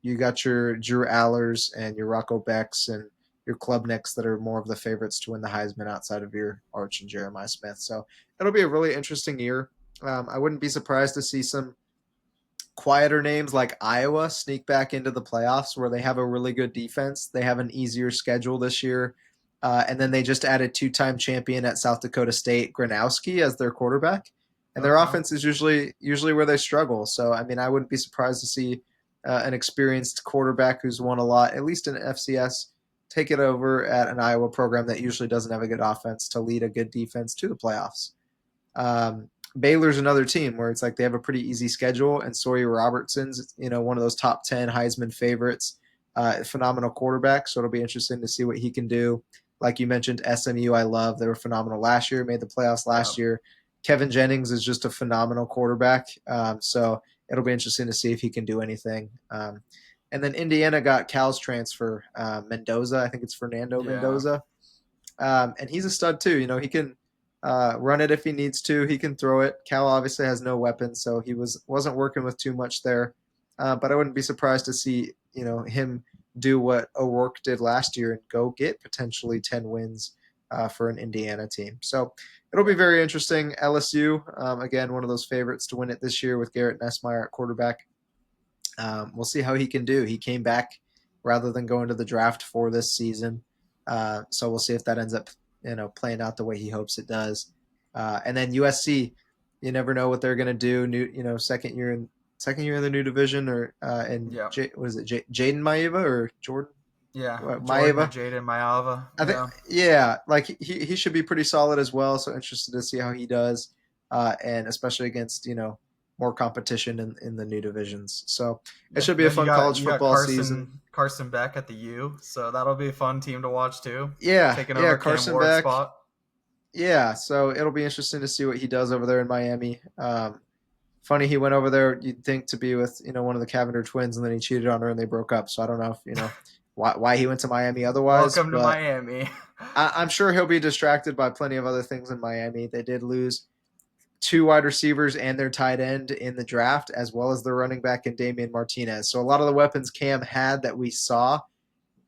you got your Drew Allers and your Rocco Becks and your Klubniks that are more of the favorites to win the Heisman outside of your Arch and Jeremiah Smith. So it'll be a really interesting year. I wouldn't be surprised to see some quieter names like Iowa sneak back into the playoffs where they have a really good defense. They have an easier schedule this year. And then they just added two-time champion at South Dakota State, Gronowski, as their quarterback. And their Okay. offense is usually where they struggle. So, I mean, I wouldn't be surprised to see an experienced quarterback who's won a lot, at least in FCS, take it over at an Iowa program that usually doesn't have a good offense to lead a good defense to the playoffs. Baylor's another team where it's like they have a pretty easy schedule, and Sawyer Robertson's one of those top 10 Heisman favorites, phenomenal quarterback. So it'll be interesting to see what he can do. Like you mentioned, SMU, I love. They were phenomenal last year, made the playoffs last Yep. year. Kevin Jennings is just a phenomenal quarterback. So it'll be interesting to see if he can do anything. And then Indiana got Cal's transfer, Mendoza. I think it's Fernando Yeah. Mendoza. And he's a stud too. He can run it if he needs to. He can throw it. Cal obviously has no weapons, so he wasn't working with too much there. But I wouldn't be surprised to see him do what O'Rourke did last year and go get potentially 10 wins for an Indiana team. So it'll be Yeah. very interesting. LSU, again, one of those favorites to win it this year with Garrett Nessmeyer at quarterback. We'll see how he can do. He came back rather than going to the draft for this season, so we'll see if that ends up playing out the way he hopes it does. And then USC, you never know what they're going to do. New, second year in the new division, or Yeah. what is it, Jaden Maeva or Jordan Yeah. Jordan or Maeva? Jaden Mayava. I think, Yeah. yeah, like he should be pretty solid as well. So interested to see how he does, and especially against more competition in the new divisions. So it Yeah. should be a Then you fun got college you got football season. Carson Beck at the U, so that'll be a fun team to watch too. Yeah, Taking yeah, over Cam Carson Ward's Beck. spot. Yeah, so it'll be interesting to see what he does over there in Miami. Funny he went over there. You'd think to be with one of the Cavender twins, and then he cheated on her and they broke up. So I don't know if why he went to Miami otherwise, Welcome to but Miami. I'm sure he'll be distracted by plenty of other things in Miami. They did lose two wide receivers and their tight end in the draft, as well as their running back in Damian Martinez. So a lot of the weapons Cam had that we saw,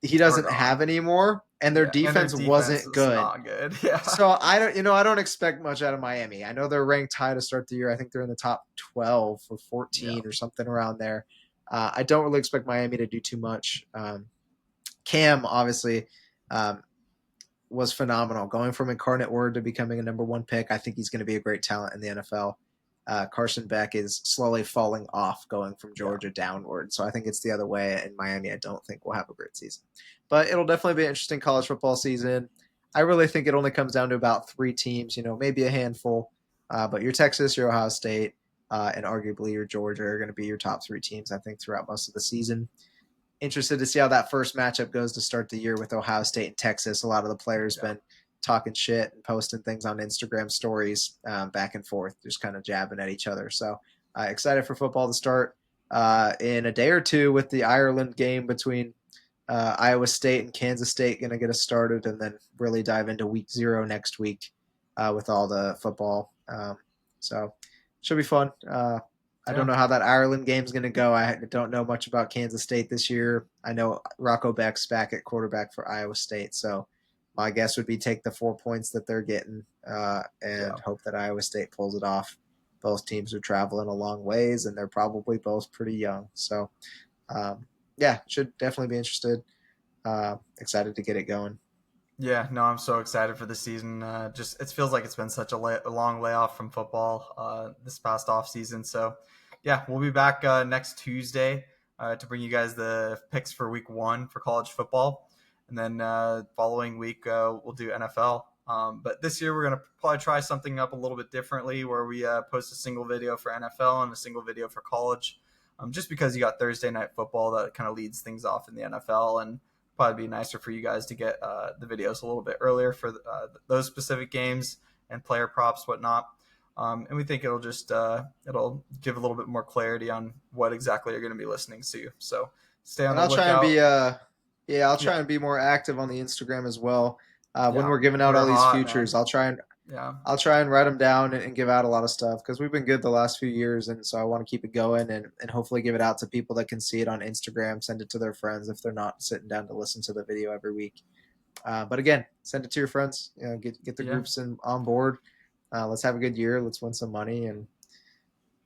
he Are doesn't gone. have anymore, and their Yeah, and their defense defense wasn't is good. not good. Yeah. So I don't expect much out of Miami. I know they're ranked high to start the year. I think they're in the top 12 or Yeah. 14 or something around there. I don't really expect Miami to do too much. Cam obviously um, was phenomenal, going from Incarnate Word to becoming a number one pick. I think he's going to be a great talent in the NFL. Carson Beck is slowly falling off, going from Yeah. Georgia downward. So I think it's the other way. In Miami, I don't think we'll have a great season, but it'll definitely be an interesting college football season. I really think it only comes down to about three teams, maybe a handful, but your Texas, your Ohio State, and arguably your Georgia are going to be your top three teams, I think, throughout most of the season. Interested to see how that first matchup goes to start the year with Ohio State and Texas. A lot of the players Yeah. been talking shit and posting things on Instagram stories, back and forth, just kind of jabbing at each other. So excited for football to start in a day or two with the Ireland game between Iowa State and Kansas State going to get us started, and then really dive into week 0 next week with all the football. So should be fun. I don't Yeah. know how that Ireland game's going to go. I don't know much about Kansas State this year. I know Rocco Beck's back at quarterback for Iowa State, so my guess would be take the 4 points that they're getting and Yeah. hope that Iowa State pulls it off. Both teams are traveling a long ways, and they're probably both pretty young. So, yeah, should definitely be interested. Excited to get it going. Yeah, no, I'm so excited for the season. Just it feels like it's been such a long layoff from football this past off season. So, yeah, we'll be back next Tuesday to bring you guys the picks for Week 1 for college football, and then following week we'll do NFL. But this year we're gonna probably try something up a little bit differently, where we post a single video for NFL and a single video for college. Just because you got Thursday night football that kind of leads things off in the NFL, and probably be nicer for you guys to get the videos a little bit earlier for those specific games and player props, whatnot. And we think it'll just it'll give a little bit more clarity on what exactly you're going to be listening to. So stay on And the I'll try and lookout. be I'll Yeah, try and be more active on the Instagram as well. When yeah, we're giving out we're all these hot, man. futures, Yeah, I'll try and write them down and give out a lot of stuff because we've been good the last few years, and so I want to keep it going and hopefully give it out to people that can see it on Instagram, send it to their friends if they're not sitting down to listen to the video every week. But again, send it to your friends. You know, get the yeah. groups on board. Let's have a good year. Let's win some money, and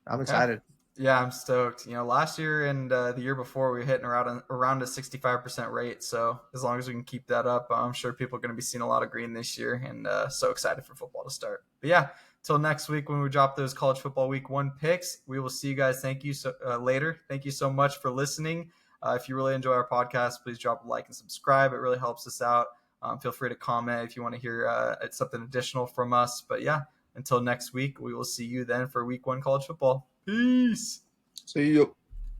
I'm Yeah. excited. Yeah, I'm stoked. Last year and the year before, we were hitting around a 65% rate. So as long as we can keep that up, I'm sure people are going to be seeing a lot of green this year, and so excited for football to start. But yeah, till next week when we drop those college football week 1 picks, we will see you guys. Thank you so later. Thank you so much for listening. If you really enjoy our podcast, please drop a like and subscribe. It really helps us out. Feel free to comment if you want to hear something additional from us. But yeah, until next week, we will see you then for week 1 college football. Peace. So you